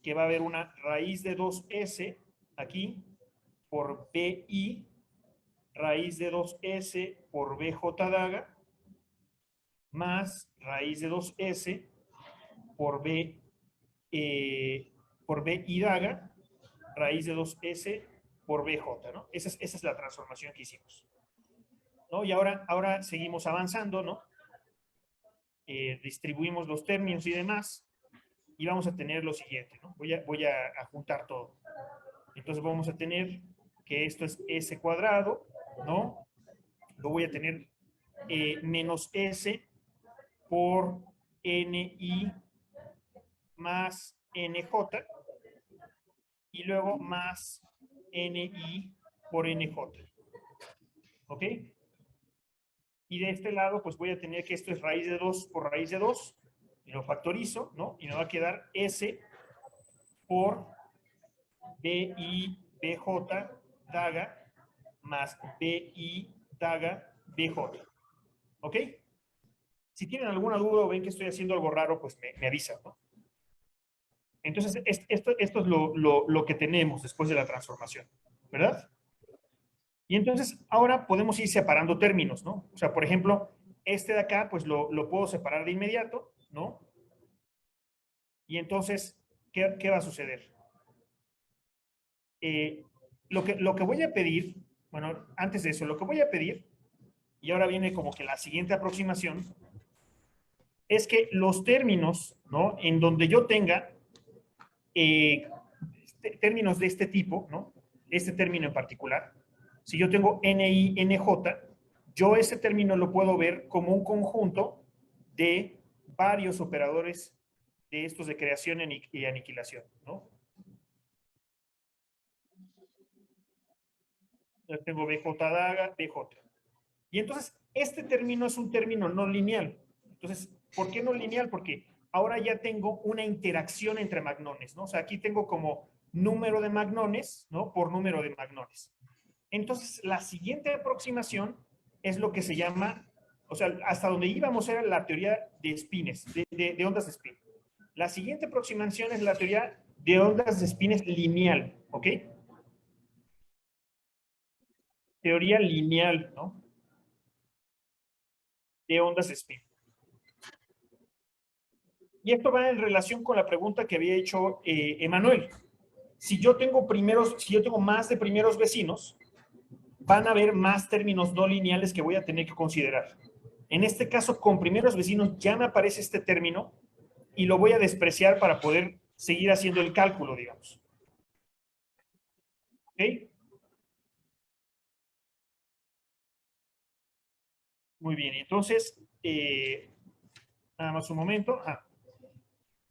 que va a haber una raíz de 2S aquí por BI, raíz de 2S por BJ daga, más raíz de 2S por por BI daga, raíz de 2S por BJ, ¿no? Esa es la transformación que hicimos, ¿no? Y ahora seguimos avanzando, ¿no? Distribuimos los términos y demás, y vamos a tener lo siguiente, ¿no? Voy a juntar todo. Entonces vamos a tener que esto es S cuadrado, ¿no? Lo voy a tener menos S por NI más NJ, y luego más NI por NJ. ¿Ok? Y de este lado, pues voy a tener que esto es raíz de 2 por raíz de 2, y lo factorizo, ¿no? Y me va a quedar S por BI BJ daga más BI daga BJ. ¿Ok? Si tienen alguna duda o ven que estoy haciendo algo raro, pues me avisan, ¿no? Entonces, esto es lo que tenemos después de la transformación, ¿verdad? Y entonces, ahora podemos ir separando términos, ¿no? O sea, por ejemplo, este de acá, pues lo puedo separar de inmediato, ¿no? Y entonces, ¿qué va a suceder? Lo que voy a pedir, bueno, antes de eso, lo que voy a pedir, y ahora viene como que la siguiente aproximación, es que los términos, ¿no? En donde yo tenga términos de este tipo, ¿no? Este término en particular, si yo tengo NI, NJ, yo ese término lo puedo ver como un conjunto de varios operadores de estos de creación y aniquilación, ¿no? Yo tengo BJ daga, BJ. Y entonces, este término es un término no lineal. Entonces, ¿por qué no lineal? Porque ahora ya tengo una interacción entre magnones, ¿no? O sea, aquí tengo como número de magnones, ¿no? Por número de magnones. Entonces, la siguiente aproximación es lo que se llama, o sea, hasta donde íbamos era la teoría de espines, de ondas de spin. La siguiente aproximación es la teoría de ondas de espines lineal, ¿ok? Teoría lineal, ¿no? De ondas de spin. Y esto va en relación con la pregunta que había hecho Emanuel. Si yo tengo más de primeros vecinos, van a haber más términos no lineales que voy a tener que considerar. En este caso, con primeros vecinos ya me aparece este término y lo voy a despreciar para poder seguir haciendo el cálculo, digamos. ¿Ok? Muy bien, entonces, nada más un momento.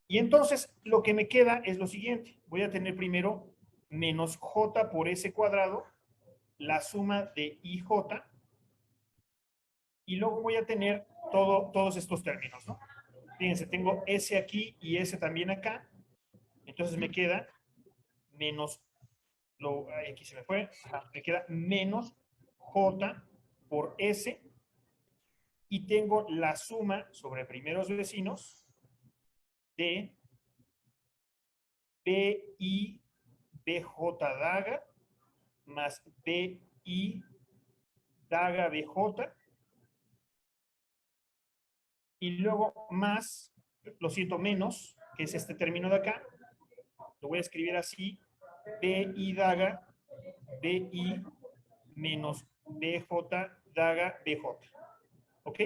Y entonces, lo que me queda es lo siguiente. Voy a tener primero menos J por S cuadrado, la suma de IJ, y luego voy a tener todos estos términos, ¿no? Fíjense, tengo S aquí y S también acá. Entonces me queda menos, aquí se me fue, me queda menos J por S, y tengo la suma sobre primeros vecinos de BI BJ daga más BI daga BJ. Y luego más, lo siento, menos, que es este término de acá. Lo voy a escribir así. BI daga BI menos BJ daga BJ. ¿Ok?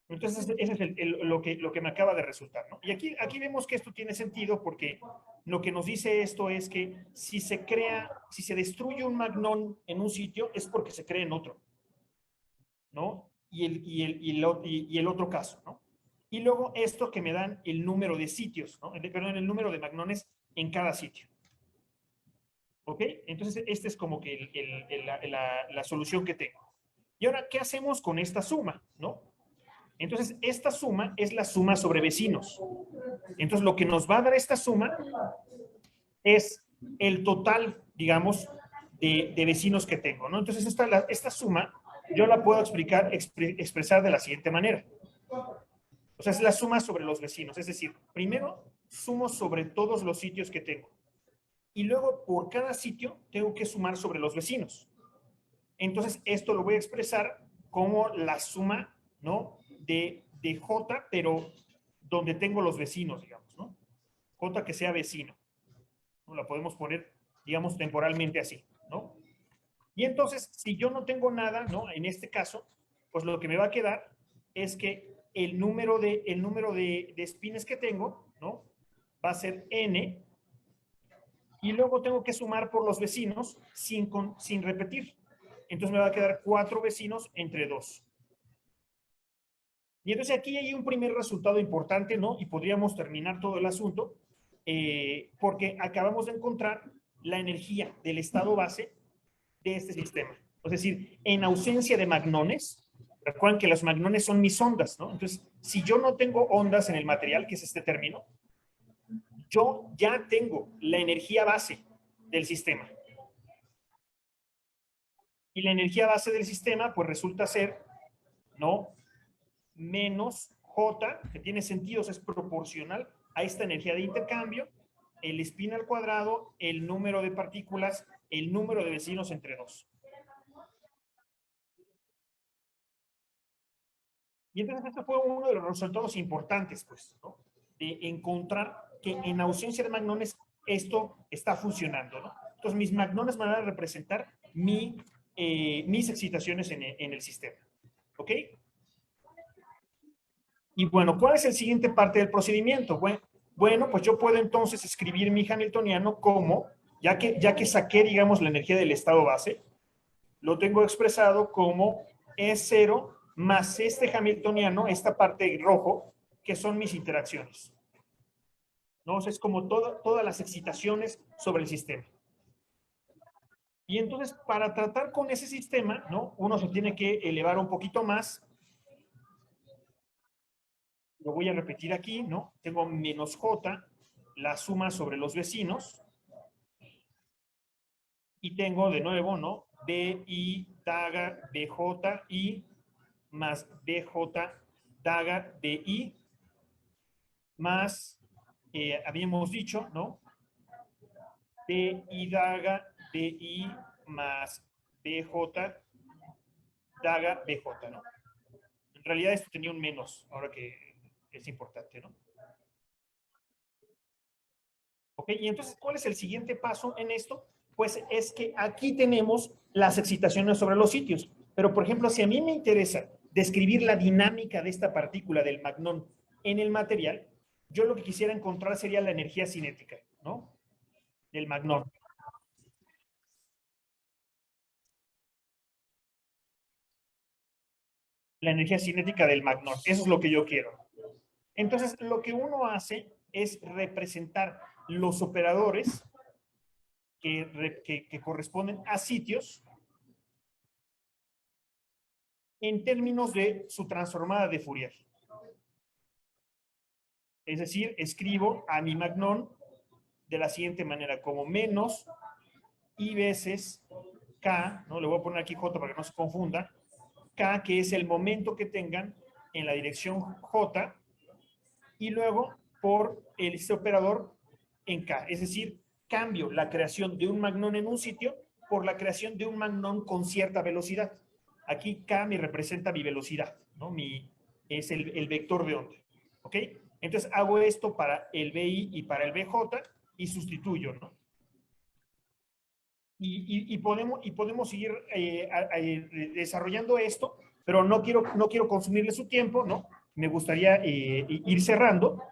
Entonces, ese es lo que me acaba de resultar, ¿no? Y aquí vemos que esto tiene sentido porque lo que nos dice esto es que si se destruye un magnón en un sitio, es porque se crea en otro, ¿no? Y el otro caso, ¿no? Y luego esto que me dan el número de sitios, ¿no? Perdón, el número de magnones en cada sitio. ¿Ok? Entonces, este es como que la solución que tengo. Y ahora, ¿qué hacemos con esta suma, no? Entonces, esta suma es la suma sobre vecinos. Entonces, lo que nos va a dar esta suma es el total, digamos, de vecinos que tengo, ¿no? Entonces, esta suma yo la puedo expresar de la siguiente manera. O sea, es la suma sobre los vecinos. Es decir, primero sumo sobre todos los sitios que tengo. Y luego, por cada sitio, tengo que sumar sobre los vecinos. Entonces, esto lo voy a expresar como la suma, ¿no? De J, pero donde tengo los vecinos, digamos, ¿no? J que sea vecino. ¿No? La podemos poner, digamos, temporalmente así, ¿no? Y entonces, si yo no tengo nada, ¿no? En este caso, pues lo que me va a quedar es que el número de espines que tengo, ¿no? Va a ser N, y luego tengo que sumar por los vecinos sin repetir. Entonces me va a quedar 4 vecinos entre 2. Y entonces aquí hay un primer resultado importante, ¿no? Y podríamos terminar todo el asunto, porque acabamos de encontrar la energía del estado base de este sistema. Es decir, en ausencia de magnones, recuerden que los magnones son mis ondas, ¿no? Entonces, si yo no tengo ondas en el material, que es este término, yo ya tengo la energía base del sistema. Y la energía base del sistema, pues resulta ser, ¿no? Menos J, que tiene sentido, es proporcional a esta energía de intercambio, el spin al cuadrado, el número de partículas, el número de vecinos entre 2. Y entonces este fue uno de los resultados importantes, pues, ¿no? De encontrar que en ausencia de magnones esto está funcionando, ¿no? Entonces mis magnones van a representar mis excitaciones en el sistema, ¿ok? Y bueno, ¿cuál es el siguiente parte del procedimiento? Bueno, pues yo puedo entonces escribir mi hamiltoniano como, ya que saqué, digamos, la energía del estado base, lo tengo expresado como E0 más este hamiltoniano, esta parte rojo, que son mis interacciones. ¿No? O sea, es como todas las excitaciones sobre el sistema. Y entonces, para tratar con ese sistema, ¿no? Uno se tiene que elevar un poquito más. Lo voy a repetir aquí, ¿no? Tengo menos J, la suma sobre los vecinos. Y tengo de nuevo, ¿no? BI daga BJ I más BJ daga BI más, habíamos dicho, ¿no? BI daga BI más BJ daga BJ, ¿no? En realidad esto tenía un menos, ahora que es importante, ¿no? ¿Ok? Y entonces, ¿cuál es el siguiente paso en esto? Pues es que aquí tenemos las excitaciones sobre los sitios. Pero, por ejemplo, si a mí me interesa describir la dinámica de esta partícula del magnón en el material, yo lo que quisiera encontrar sería la energía cinética, ¿no? Del magnón. La energía cinética del magnón. Eso es lo que yo quiero. Entonces, lo que uno hace es representar los operadores que corresponden a sitios en términos de su transformada de Fourier. Es decir, escribo a mi magnón de la siguiente manera, como menos I veces K, ¿no? Le voy a poner aquí J para que no se confunda, K, que es el momento que tengan en la dirección J, y luego por este operador en K. Es decir, cambio la creación de un magnón en un sitio por la creación de un magnón con cierta velocidad. Aquí K me representa mi velocidad, ¿no? Es el vector de onda, ¿ok? Entonces hago esto para el BI y para el BJ y sustituyo, ¿no? Y podemos seguir desarrollando esto, pero no quiero consumirle su tiempo, ¿no? Me gustaría ir cerrando.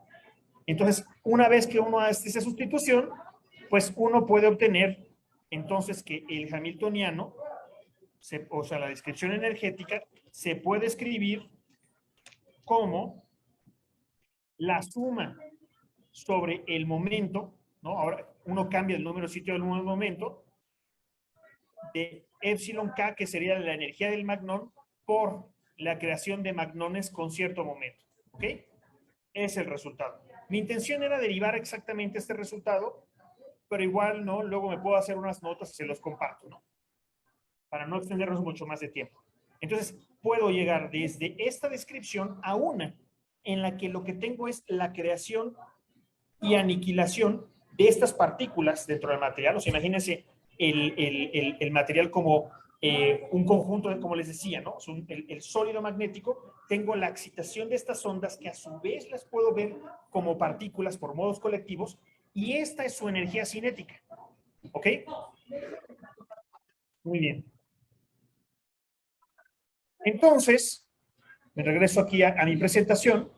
Entonces, una vez que uno hace esa sustitución, pues uno puede obtener entonces que el hamiltoniano, o sea, la descripción energética, se puede escribir como la suma sobre el momento, ¿no? Ahora uno cambia el número sitio del momento, de epsilon K, que sería la energía del magnón, por la creación de magnones con cierto momento, ¿ok? Es el resultado. Mi intención era derivar exactamente este resultado, pero igual, ¿no? Luego me puedo hacer unas notas y se los comparto, ¿no? Para no extendernos mucho más de tiempo. Entonces, puedo llegar desde esta descripción a una en la que lo que tengo es la creación y aniquilación de estas partículas dentro del material. O sea, imagínense el material como un conjunto, como les decía, ¿no? El sólido magnético, tengo la excitación de estas ondas que a su vez las puedo ver como partículas por modos colectivos, y esta es su energía cinética. ¿Ok? Muy bien. Entonces, me regreso aquí a mi presentación.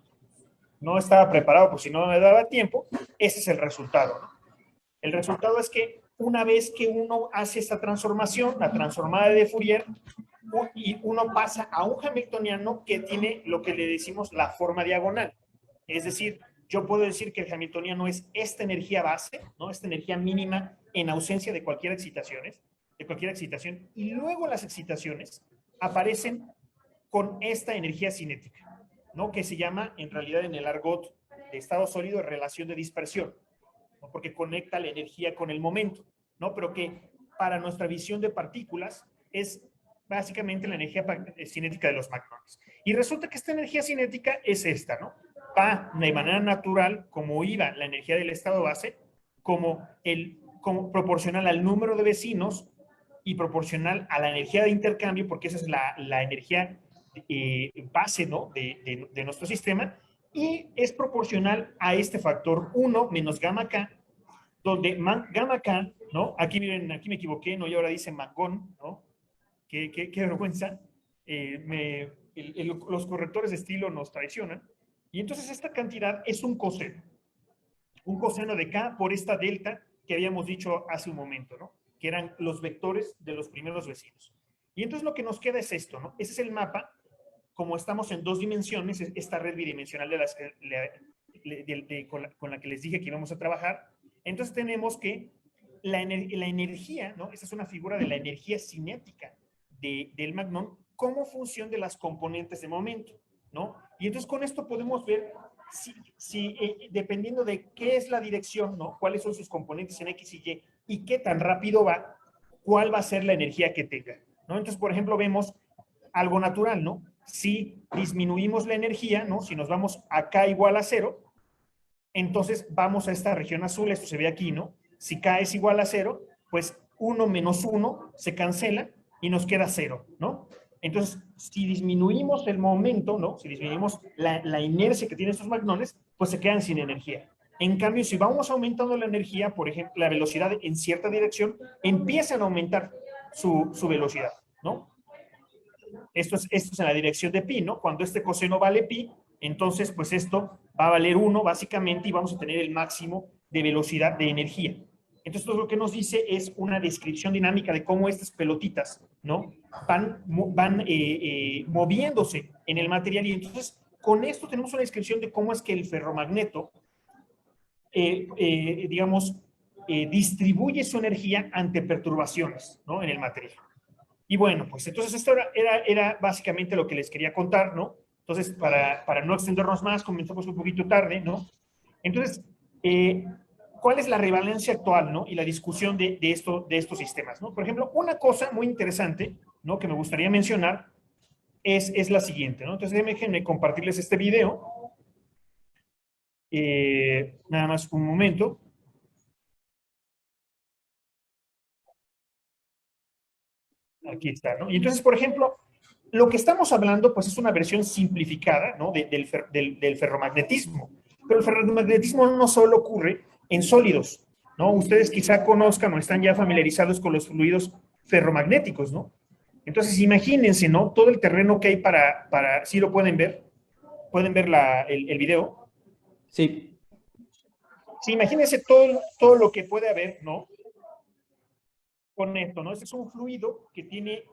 No estaba preparado por si no me daba tiempo. Ese es el resultado, ¿no? El resultado es que una vez que uno hace esta transformación, la transformada de Fourier, y uno pasa a un hamiltoniano que tiene lo que le decimos la forma diagonal. Es decir, yo puedo decir que el hamiltoniano es esta energía base, ¿no? Esta energía mínima en ausencia de cualquier excitación, y luego las excitaciones aparecen con esta energía cinética, ¿no? Que se llama, en realidad, en el argot de estado sólido, relación de dispersión, ¿no? Porque conecta la energía con el momento, ¿no? Pero que para nuestra visión de partículas es básicamente la energía cinética de los magnones. Y resulta que esta energía cinética es esta, ¿no? Va de manera natural, como iba la energía del estado base, como proporcional al número de vecinos y proporcional a la energía de intercambio, porque esa es la energía base, ¿no? de nuestro sistema, y es proporcional a este factor 1 menos gamma K, donde gamma K, ¿no? Aquí miren, aquí me equivoqué, ¿no? Y ahora dice magón, ¿no? Qué vergüenza. Los correctores de estilo nos traicionan. Y entonces esta cantidad es un coseno. Un coseno de K por esta delta que habíamos dicho hace un momento, ¿no? Que eran los vectores de los primeros vecinos. Y entonces lo que nos queda es esto, ¿no? Ese es el mapa. Como estamos en 2 dimensiones, esta red bidimensional con la que les dije que íbamos a trabajar, entonces tenemos que la energía, ¿no? Esta es una figura de la energía cinética del magnón como función de las componentes de momento, ¿no? Y entonces con esto podemos ver si dependiendo de qué es la dirección, ¿no? Cuáles son sus componentes en X y Y qué tan rápido va, cuál va a ser la energía que tenga, ¿no? Entonces, por ejemplo, vemos algo natural, ¿no? Si disminuimos la energía, ¿no? Si nos vamos a K igual a 0, entonces vamos a esta región azul, esto se ve aquí, ¿no? Si K es igual a 0, pues 1 menos 1 se cancela y nos queda 0, ¿no? Entonces, si disminuimos el momento, ¿no? Si disminuimos la inercia que tienen estos magnones, pues se quedan sin energía. En cambio, si vamos aumentando la energía, por ejemplo, la velocidad en cierta dirección, empiezan a aumentar su velocidad, ¿no? Esto es en la dirección de pi, ¿no? Cuando este coseno vale pi, entonces pues esto va a valer 1 básicamente y vamos a tener el máximo de velocidad de energía. Entonces lo que nos dice es una descripción dinámica de cómo estas pelotitas, ¿no? Van moviéndose en el material, y entonces con esto tenemos una descripción de cómo es que el ferromagneto, digamos, distribuye su energía ante perturbaciones, ¿no? En el material. Y bueno, pues entonces esto era básicamente lo que les quería contar, ¿no? Entonces, para no extendernos más, comenzamos un poquito tarde, ¿no? Entonces, ¿cuál es la revalencia actual, ¿no? Y la discusión de estos sistemas, ¿no? Por ejemplo, una cosa muy interesante, ¿no? Que me gustaría mencionar es la siguiente, ¿no? Entonces, déjenme compartirles este video. Nada más un momento. Aquí está, ¿no? Y entonces, por ejemplo, lo que estamos hablando, pues es una versión simplificada, ¿no? Del ferromagnetismo. Pero el ferromagnetismo no solo ocurre en sólidos, ¿no? Ustedes quizá conozcan o están ya familiarizados con los fluidos ferromagnéticos, ¿no? Entonces, imagínense, ¿no? Todo el terreno que hay ¿sí lo pueden ver? ¿Pueden ver el video? Sí. Sí, imagínense todo lo que puede haber, ¿no? Con esto, ¿no? Este es un fluido que tiene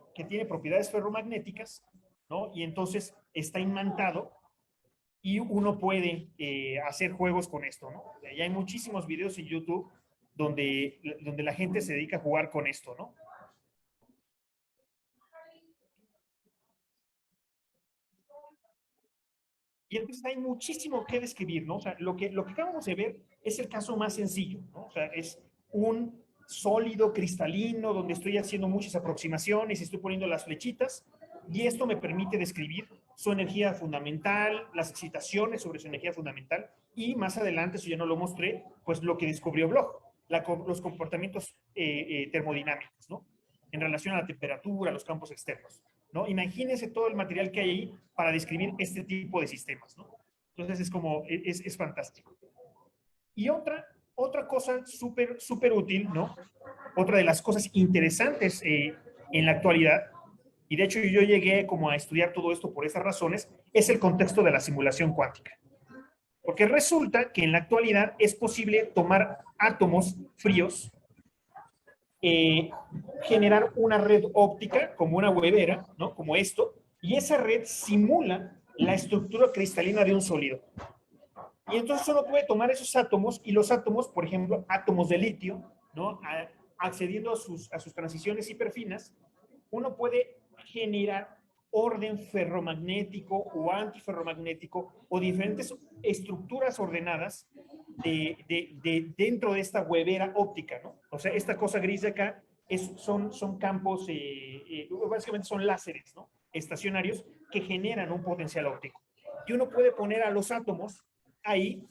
propiedades ferromagnéticas, ¿no? Y entonces está imantado y uno puede hacer juegos con esto, ¿no? Ya hay muchísimos videos en YouTube donde la gente se dedica a jugar con esto, ¿no? Y entonces hay muchísimo que describir, ¿no? O sea, lo que acabamos de ver es el caso más sencillo, ¿no? O sea, es un sólido cristalino donde estoy haciendo muchas aproximaciones y estoy poniendo las flechitas y esto me permite describir su energía fundamental, las excitaciones sobre su energía fundamental y más adelante, eso ya no lo mostré, pues lo que descubrió Bloch, los comportamientos termodinámicos, ¿no? En relación a la temperatura, los campos externos, ¿no? Imagínense todo el material que hay ahí para describir este tipo de sistemas, ¿no? Entonces es fantástico. Y otra cosa súper útil, ¿no? Otra de las cosas interesantes en la actualidad, y de hecho yo llegué como a estudiar todo esto por esas razones, es el contexto de la simulación cuántica. Porque resulta que en la actualidad es posible tomar átomos fríos, generar una red óptica como una huevera, ¿no? Como esto, y esa red simula la estructura cristalina de un sólido. Y entonces uno puede tomar esos átomos y los átomos, por ejemplo, átomos de litio, ¿no? Accediendo a sus transiciones hiperfinas, uno puede generar orden ferromagnético o antiferromagnético o diferentes estructuras ordenadas dentro de esta huevera óptica, ¿no? O sea, esta cosa gris de acá son campos, básicamente son láseres, ¿no? Estacionarios que generan un potencial óptico. Y uno puede poner a los átomos ahí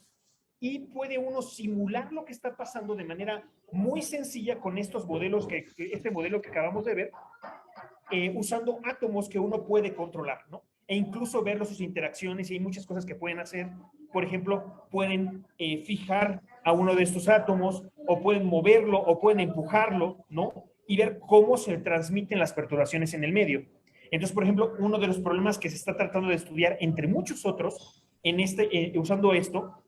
y puede uno simular lo que está pasando de manera muy sencilla con estos modelos, este modelo que acabamos de ver, usando átomos que uno puede controlar, ¿no? E incluso ver sus interacciones y hay muchas cosas que pueden hacer. Por ejemplo, pueden fijar a uno de estos átomos o pueden moverlo o pueden empujarlo, ¿no? Y ver cómo se transmiten las perturbaciones en el medio. Entonces, por ejemplo, uno de los problemas que se está tratando de estudiar, entre muchos otros, usando esto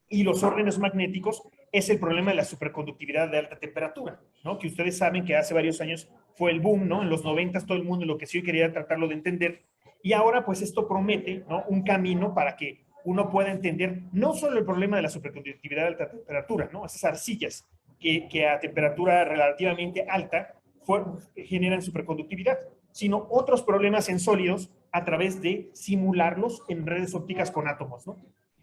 y los órdenes magnéticos, es el problema de la superconductividad de alta temperatura, ¿no? Que ustedes saben que hace varios años fue el boom, ¿no? En los 90 todo el mundo enloqueció y quería tratarlo de entender. Y ahora, pues esto promete, ¿no? Un camino para que uno pueda entender no solo el problema de la superconductividad de alta temperatura, ¿no? Esas arcillas que a temperatura relativamente alta generan superconductividad, sino otros problemas en sólidos a través de simularlos en redes ópticas con átomos, ¿no?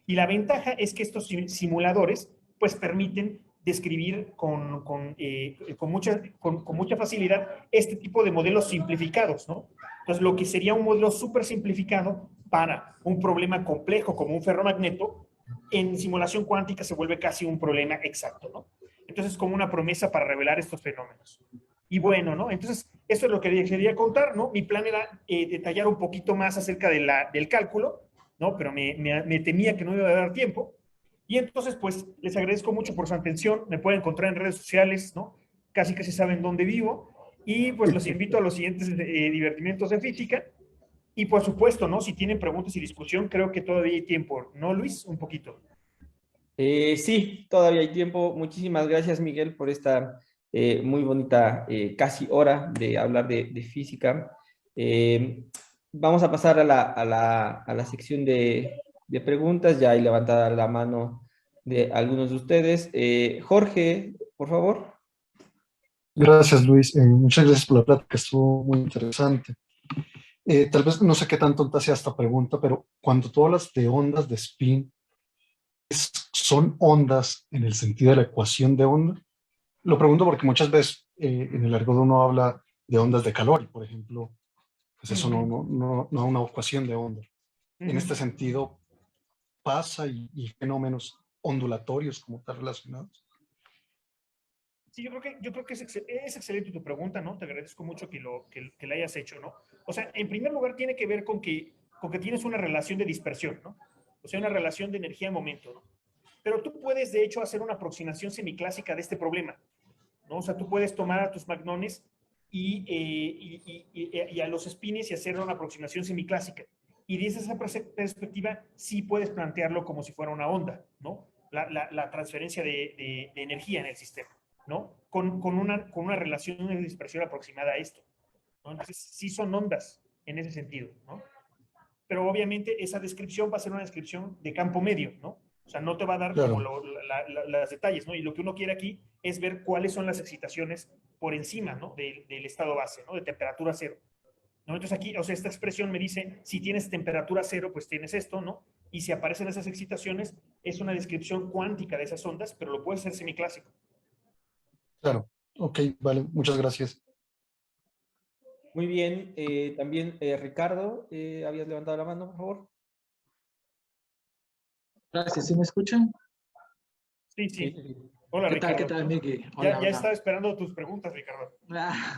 Y la ventaja es que estos simuladores pues permiten describir con mucha facilidad este tipo de modelos simplificados, ¿no? Entonces, lo que sería un modelo súper simplificado para un problema complejo como un ferromagneto, en simulación cuántica se vuelve casi un problema exacto, ¿no? Entonces, como una promesa para revelar estos fenómenos. Y bueno, ¿no? Entonces, esto es lo que quería contar, ¿no? Mi plan era detallar un poquito más acerca del cálculo, ¿no? Pero me temía que no iba a dar tiempo. Y entonces, pues, les agradezco mucho por su atención. Me pueden encontrar en redes sociales, ¿no? Casi saben dónde vivo. Y pues los invito a los siguientes divertimientos de física. Y por supuesto, ¿no? Si tienen preguntas y discusión, creo que todavía hay tiempo, ¿no, Luis? Un poquito. Sí, todavía hay tiempo. Muchísimas gracias, Miguel, por esta muy bonita casi hora de hablar de física. Vamos a pasar a la sección de preguntas. Ya hay levantada la mano de algunos de ustedes. Jorge, por favor. Gracias, Luis. Muchas gracias por la plática, estuvo muy interesante. Tal vez no sé qué tan tonta sea esta pregunta, pero cuando tú hablas de ondas de spin, ¿son ondas en el sentido de la ecuación de onda? Lo pregunto porque muchas veces en el argot uno habla de ondas de calor y, por ejemplo, pues eso no es una ecuación de onda. En este sentido, ¿pasa y fenómenos ondulatorios como tal relacionados? Sí, yo creo que es excelente tu pregunta, ¿no? Te agradezco mucho que la hayas hecho, ¿no? O sea, en primer lugar tiene que ver con que tienes una relación de dispersión, ¿no? O sea, una relación de energía-momento, ¿no? Pero tú puedes, de hecho, hacer una aproximación semiclásica de este problema, ¿no? O sea, tú puedes tomar a tus magnones y a los spines y hacer una aproximación semiclásica. Y desde esa perspectiva, sí puedes plantearlo como si fuera una onda, ¿no? La transferencia de energía en el sistema, ¿no? Con una relación de dispersión aproximada a esto, ¿no? Entonces, sí son ondas en ese sentido, ¿no? Pero obviamente esa descripción va a ser una descripción de campo medio, ¿no? O sea, no te va a dar como Claro, las detalles, ¿no? Y lo que uno quiere aquí es ver cuáles son las excitaciones por encima, ¿no? Del estado base, ¿no? De temperatura cero, ¿no? Entonces aquí, o sea, esta expresión me dice, si tienes temperatura cero, pues tienes esto, ¿no? Y si aparecen esas excitaciones, es una descripción cuántica de esas ondas, pero lo puede ser semiclásico. claro. Ok, vale, muchas gracias. Muy bien, también Ricardo, habías levantado la mano, por favor. Gracias, ¿sí me escuchan? Sí, Sí, sí. sí, sí. Hola, Qué Ricardo. tal, Miki? Ya Hola, estaba hola. esperando tus preguntas, Ricardo. Ah,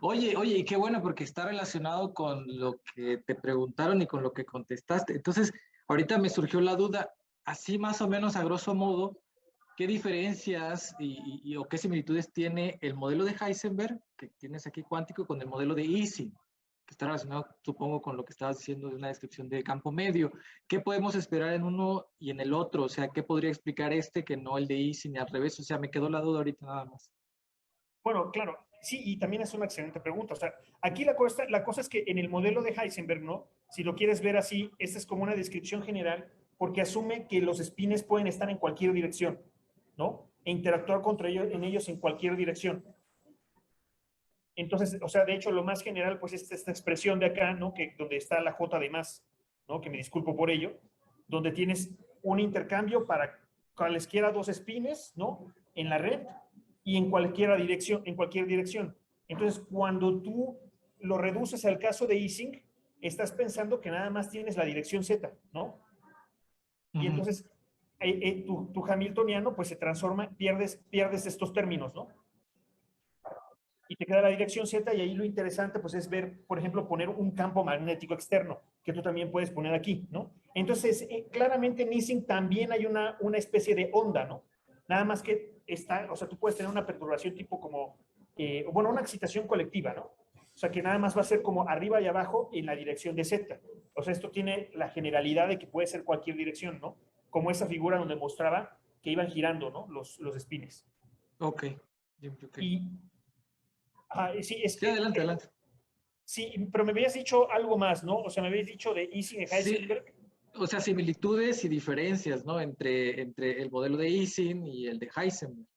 oye, y qué bueno porque está relacionado con lo que te preguntaron y con lo que contestaste. Entonces, ahorita me surgió la duda, así más o menos a grosso modo, ¿qué diferencias o qué similitudes tiene el modelo de Heisenberg, que tienes aquí cuántico, con el modelo de Ising, que está relacionado, supongo, con lo que estabas diciendo de una descripción de campo medio? ¿Qué podemos esperar en uno y en el otro? O sea, ¿qué podría explicar este que no el de Ising y al revés? O sea, me quedó la duda ahorita nada más. Bueno, claro, sí, y también es una excelente pregunta. O sea, aquí la cosa es que en el modelo de Heisenberg, ¿no? Si lo quieres ver así, esta es como una descripción general, porque asume que los espines pueden estar en cualquier dirección, ¿no? E interactuar contra ellos, en ellos en cualquier dirección. Entonces, o sea, de hecho, lo más general, pues es esta expresión de acá, ¿no? Que donde está la J de más, ¿no? Que me disculpo por ello, donde tienes un intercambio para cualesquiera dos espines, ¿no? En la red y en cualquier dirección. Entonces, cuando tú lo reduces al caso de Ising, estás pensando que nada más tienes la dirección Z, ¿no? Y Ujú. entonces tu hamiltoniano pues se transforma, pierdes estos términos, ¿no? Y te queda la dirección Z y ahí lo interesante pues es ver, por ejemplo, poner un campo magnético externo, que tú también puedes poner aquí, ¿no? Entonces, claramente en Ising también hay una especie de onda, ¿no? Nada más que está, o sea, tú puedes tener una perturbación tipo como, bueno, una excitación colectiva, ¿no? O sea, que nada más va a ser como arriba y abajo en la dirección de Z. O sea, esto tiene la generalidad de que puede ser cualquier dirección, ¿no? Como esa figura donde mostraba que iban girando, ¿no? Los espines. Ok, ok. Y sí, Sí, adelante, adelante. sí, pero me habías dicho algo más, ¿no? O sea, me habías dicho de Ising y Sí, Heisenberg. o sea, similitudes y diferencias, ¿no? Entre el modelo de Ising y el de Heisenberg.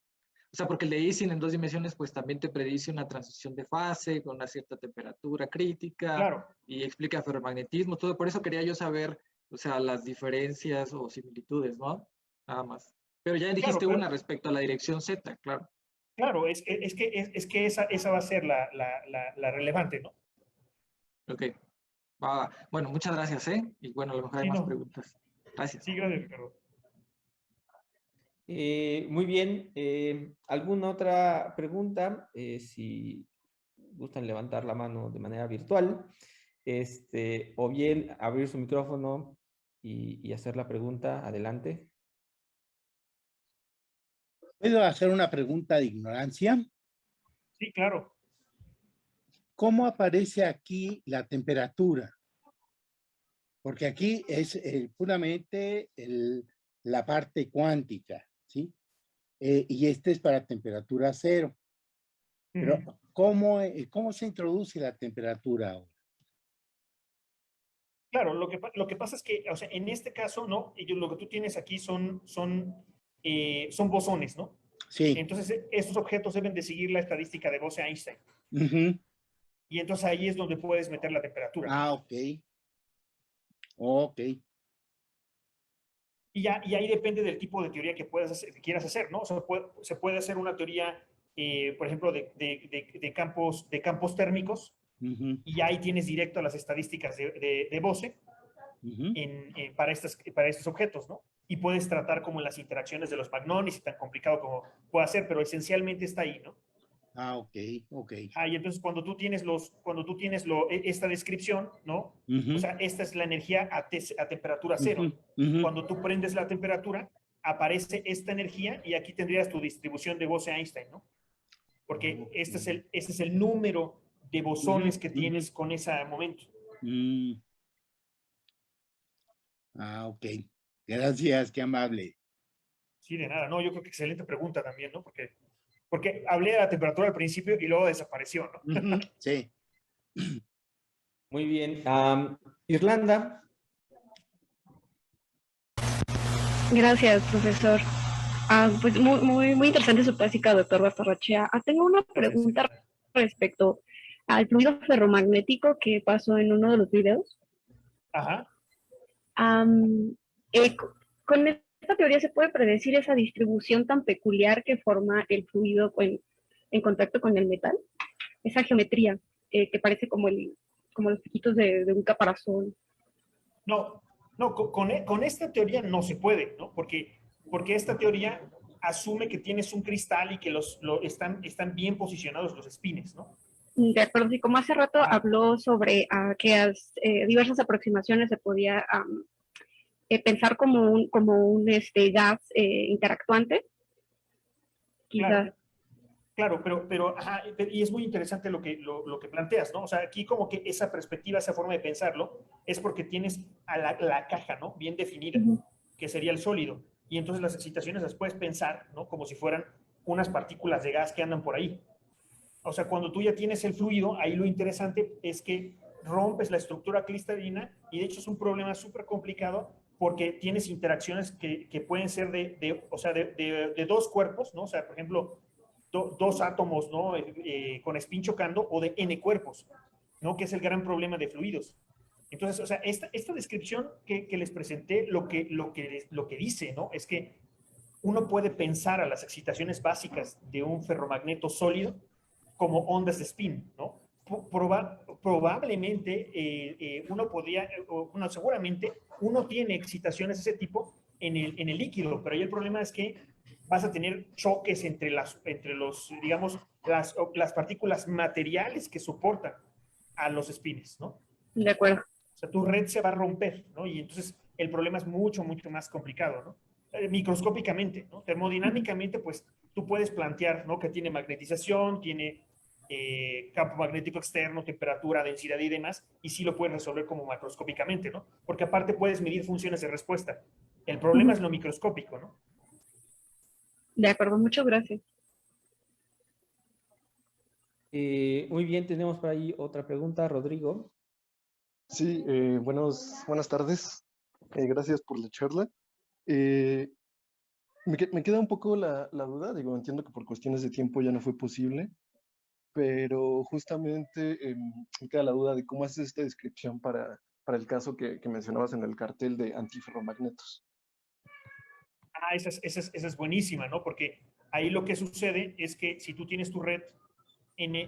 O sea, porque el de Ising en dos dimensiones, pues también te predice una transición de fase con una cierta temperatura crítica Claro, y explica ferromagnetismo, todo. Por eso quería yo saber, o sea, las diferencias o similitudes, ¿no? Nada más. Pero ya claro, dijiste una pero respecto a la dirección Z, claro. claro, es que esa va a ser la relevante, ¿no? Ok, va. Bueno, muchas gracias, ¿eh? Y bueno, a lo mejor hay Sí, más no. preguntas. Gracias. Sí, gracias, Ricardo. Muy bien, ¿alguna otra pregunta? Si gustan levantar la mano de manera virtual, o bien abrir su micrófono y hacer la pregunta, adelante. ¿Puedo hacer una pregunta de ignorancia? Sí, claro. ¿Cómo aparece aquí la temperatura? Porque aquí es puramente la parte cuántica, ¿sí? Y este es para temperatura cero. Pero, Ujú. ¿cómo se introduce la temperatura ahora? Claro, lo que pasa es que, o sea, en este caso, ¿no? Lo que tú tienes aquí son bosones, ¿no? Sí. Entonces, estos objetos deben de seguir la estadística de Bose-Einstein. Ujú. Y entonces ahí es donde puedes meter la temperatura. Ah, ok. Ok. Y ahí depende del tipo de teoría que quieras hacer, ¿no? O sea, se puede hacer una teoría, por ejemplo, de campos térmicos, Ujú, y ahí tienes directo las estadísticas de Bose ujú. para estos objetos, ¿no? y puedes tratar como las interacciones de los magnones y tan complicado como pueda ser, pero esencialmente está ahí, ¿no? Ah, ok, ok. Y entonces cuando tú tienes esta descripción, ¿no? Ujú, O sea, esta es la energía a temperatura cero. ujú, ujú. Cuando tú prendes la temperatura, aparece esta energía y aquí tendrías tu distribución de Bose-Einstein, ¿no? Porque este es el número de bosones Ujú, que ujú. tienes con ese momento. Mm. Ah, ok. Gracias, qué amable. Sí, de nada. No, yo creo que excelente pregunta también, ¿no? Porque hablé de la temperatura al principio y luego desapareció, ¿no? Ujú, sí. Muy bien. Irlanda, Gracias, profesor. Pues muy interesante su plática, doctor Bastarrachea. Tengo una Gracias. pregunta respecto al fluido ferromagnético que pasó en uno de los videos. Ajá. Am, con esta teoría se puede predecir esa distribución tan peculiar que forma el fluido en contacto con el metal, esa geometría que parece como los piquitos de un caparazón. No, no, con esta teoría no se puede, ¿no? Porque esta teoría asume que tienes un cristal y que están bien posicionados los espines, ¿no? De acuerdo, y como hace rato Ajá. habló sobre que diversas aproximaciones se podía pensar como un gas interactuante, Claro, quizás. claro, pero ajá, y es muy interesante lo que planteas, ¿no? O sea, aquí como que esa perspectiva, esa forma de pensarlo, es porque tienes a la caja, ¿no? Bien definida, Ujú. que sería el sólido. Y entonces las excitaciones las puedes pensar, ¿no? Como si fueran unas partículas de gas que andan por ahí. O sea, cuando tú ya tienes el fluido, ahí lo interesante es que rompes la estructura cristalina y de hecho es un problema súper complicado porque tienes interacciones que pueden ser o sea, de dos cuerpos, ¿no? O sea, por ejemplo, dos átomos, ¿no? Con spin chocando o de n cuerpos, ¿no? Que es el gran problema de fluidos. Entonces, o sea, esta descripción que les presenté, lo que dice, ¿no? Es que uno puede pensar a las excitaciones básicas de un ferromagneto sólido como ondas de spin, ¿no? Probablemente uno podría, bueno, seguramente uno tiene excitaciones de ese tipo en el líquido, pero ahí el problema es que vas a tener choques entre los, digamos, las partículas materiales que soportan a los spines, ¿no? De acuerdo. O sea, tu red se va a romper, ¿no? Y entonces el problema es mucho, mucho más complicado, ¿no? Microscópicamente, ¿no? Termodinámicamente, pues tú puedes plantear, ¿no? Que tiene magnetización, tiene campo magnético externo, temperatura, densidad y demás, y sí lo puedes resolver como macroscópicamente, ¿no? Porque aparte puedes medir funciones de respuesta. El problema Ujú. es lo microscópico, ¿no? De acuerdo, muchas gracias. muy bien, tenemos por ahí otra pregunta, Rodrigo. Sí, buenas tardes. Gracias por la charla. Eh, me queda un poco la duda, digo, entiendo que por cuestiones de tiempo ya no fue posible, pero justamente me queda la duda de cómo haces esta descripción para el caso que mencionabas en el cartel de antiferromagnetos. Esa es buenísima, ¿no? Porque ahí lo que sucede es que si tú tienes tu red,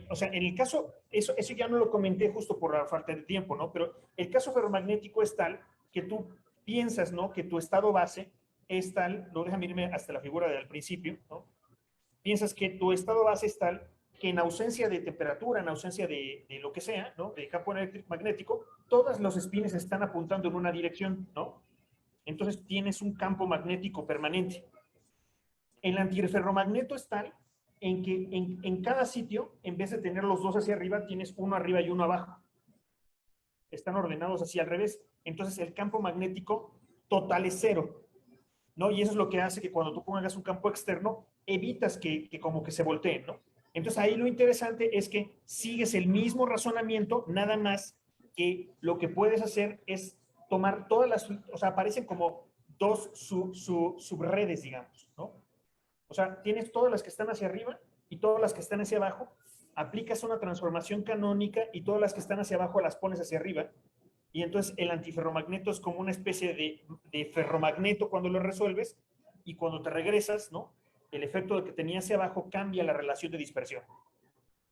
o sea, en el caso, eso ya no lo comenté justo por la falta de tiempo, ¿no? Pero el caso ferromagnético es tal que tú piensas, ¿no? Que tu estado base es tal, lo déjame irme hasta la figura del principio, ¿no? Piensas que tu estado base es tal que en ausencia de temperatura, en ausencia de lo que sea, ¿no? De campo magnético, todos los espines están apuntando en una dirección, ¿no? Entonces tienes un campo magnético permanente. El antiferromagneto es tal en que en cada sitio, en vez de tener los dos hacia arriba, tienes uno arriba y uno abajo. Están ordenados así al revés. Entonces el campo magnético total es cero, ¿no? Y eso es lo que hace que cuando tú pongas un campo externo, evitas que como que se volteen, ¿no? Entonces ahí lo interesante es que sigues el mismo razonamiento, nada más que lo que puedes hacer es tomar todas las, o sea, aparecen como dos subredes, digamos, ¿no? O sea, tienes todas las que están hacia arriba y todas las que están hacia abajo, aplicas una transformación canónica y todas las que están hacia abajo las pones hacia arriba. Y entonces el antiferromagneto es como una especie de ferromagneto cuando lo resuelves y cuando te regresas, ¿no? El efecto de que tenía hacia abajo cambia la relación de dispersión,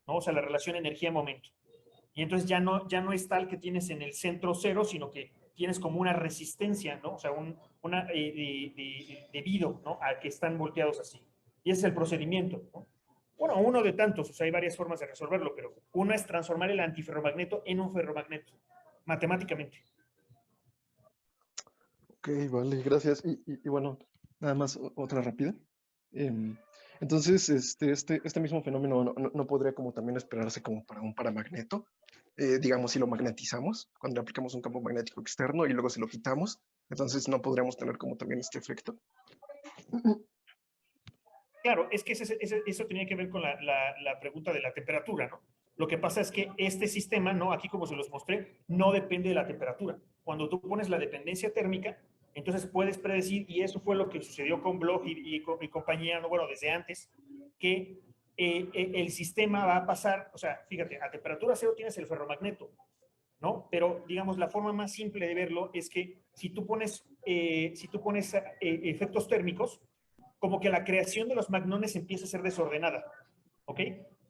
¿no? O sea, la relación energía-momento. Y entonces ya no es tal que tienes en el centro cero, sino que tienes como una resistencia, ¿no? O sea, debido, ¿no? A que están volteados así. Y ese es el procedimiento, ¿no? Bueno, uno de tantos, o sea, hay varias formas de resolverlo, pero una es transformar el antiferromagneto en un ferromagneto, matemáticamente. Ok, vale, gracias. Y bueno, nada más otra rápida. Entonces, este mismo fenómeno no podría como también esperarse como para un paramagneto. Digamos, si lo magnetizamos, cuando le aplicamos un campo magnético externo y luego se lo quitamos, entonces no podríamos tener como también este efecto. Claro, es que eso tenía que ver con la pregunta de la temperatura, ¿no? Lo que pasa es que este sistema, ¿no? Aquí como se los mostré, no depende de la temperatura. Cuando tú pones la dependencia térmica, entonces puedes predecir, y eso fue lo que sucedió con Bloch y compañía, ¿no? Bueno, desde antes, que el sistema va a pasar, o sea, fíjate, a temperatura cero tienes el ferromagneto, ¿no? Pero, digamos, la forma más simple de verlo es que si tú pones efectos térmicos, como que la creación de los magnones empieza a ser desordenada, ¿ok?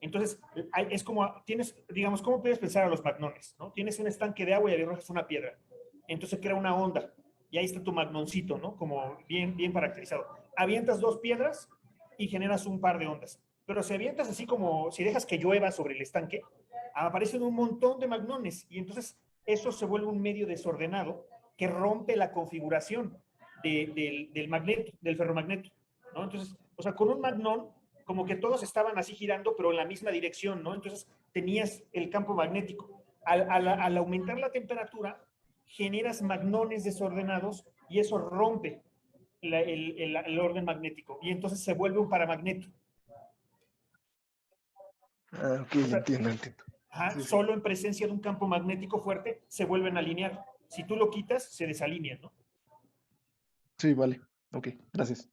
Entonces, es como, digamos, ¿cómo puedes pensar a los magnones, ¿no? Tienes un estanque de agua y arrojas una piedra, entonces crea una onda, y ahí está tu magnoncito, ¿no? Como bien caracterizado. Avientas 2 piedras y generas un par de ondas, pero si avientas así como, si dejas que llueva sobre el estanque, aparecen un montón de magnones, y entonces eso se vuelve un medio desordenado que rompe la configuración del magneto, del ferromagneto, ¿no? Entonces, o sea, con un magnón, como que todos estaban así girando, pero en la misma dirección, ¿no? Entonces, tenías el campo magnético. Al aumentar la temperatura, generas magnones desordenados y eso rompe el orden magnético. Y entonces se vuelve un paramagneto. Ah, ok, O sea, entiendo. Ajá, Sí. solo en presencia de un campo magnético fuerte se vuelven a alinear. Si tú lo quitas, se desalinean, ¿no? Sí, vale. Ok, gracias.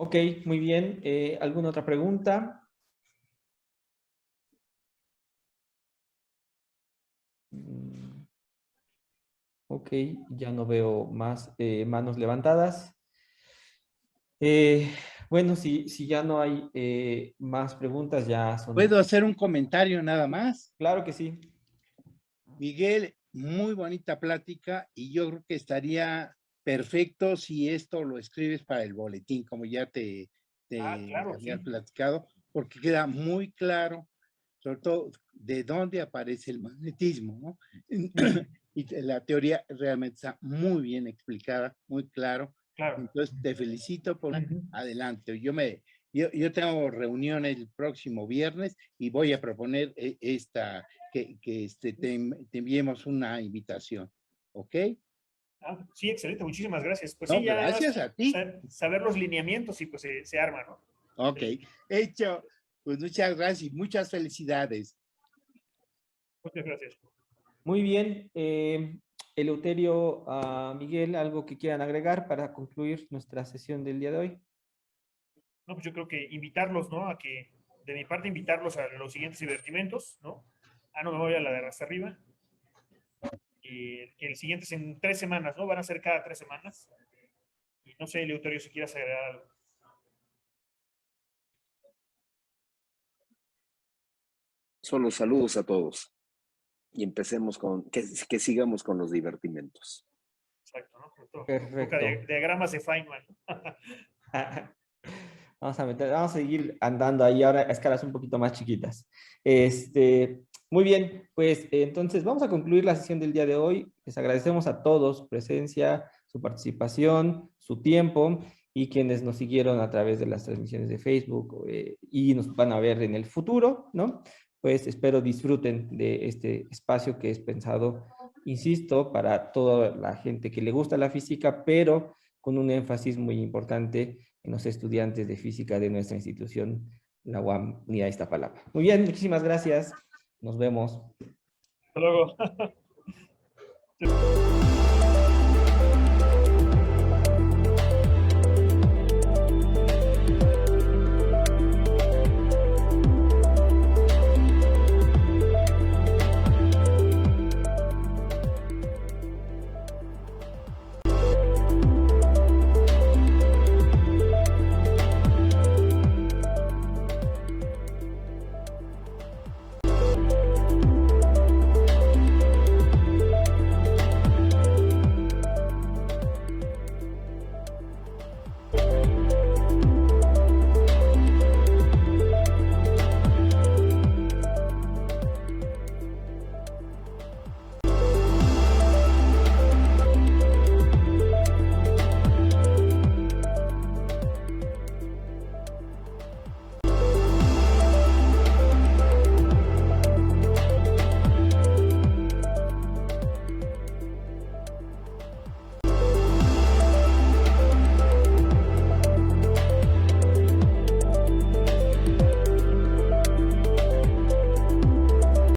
Ok, muy bien. ¿Alguna otra pregunta? Ok, ya no veo más manos levantadas. Bueno, si ya no hay más preguntas, ya son... ¿Puedo hacer un comentario nada más? Claro que sí. Miguel, muy bonita plática y yo creo que estaría perfecto si esto lo escribes para el boletín, como ya te claro, había sí. platicado, porque queda muy claro, sobre todo, de dónde aparece el magnetismo, ¿no? Y la teoría realmente está muy bien explicada, muy claro. Claro. Entonces, te felicito por adelante. Yo tengo reunión el próximo viernes y voy a proponer que te enviemos una invitación, ¿ok? Sí, excelente, muchísimas gracias. Pues No, sí, ya gracias además, a ti. saber los lineamientos y pues se arma, ¿no? Ok, hecho. Pues muchas gracias y muchas felicidades. Muchas gracias. Muy bien. Eleuterio, Miguel, ¿algo que quieran agregar para concluir nuestra sesión del día de hoy? No, pues yo creo que invitarlos, ¿no? De mi parte, invitarlos a los siguientes divertimentos, ¿no? No me voy a la de hasta arriba. Y el siguiente es en 3 semanas, ¿no? Van a ser cada 3 semanas. Y no sé, Eleuterio, si quieras agregar algo. Solo saludos a todos y empecemos que sigamos con los divertimentos. Exacto, ¿no? Perfecto. Diagramas de Feynman. Vamos a seguir andando ahí ahora a escalas un poquito más chiquitas. Muy bien, pues entonces vamos a concluir la sesión del día de hoy. Les agradecemos a todos su presencia, su participación, su tiempo y quienes nos siguieron a través de las transmisiones de Facebook y nos van a ver en el futuro, ¿no? Pues espero disfruten de este espacio que es pensado, insisto, para toda la gente que le gusta la física, pero con un énfasis muy importante en los estudiantes de física de nuestra institución, la UAM Unidad Iztapalapa. Muy bien, muchísimas gracias. Nos vemos. Hasta luego.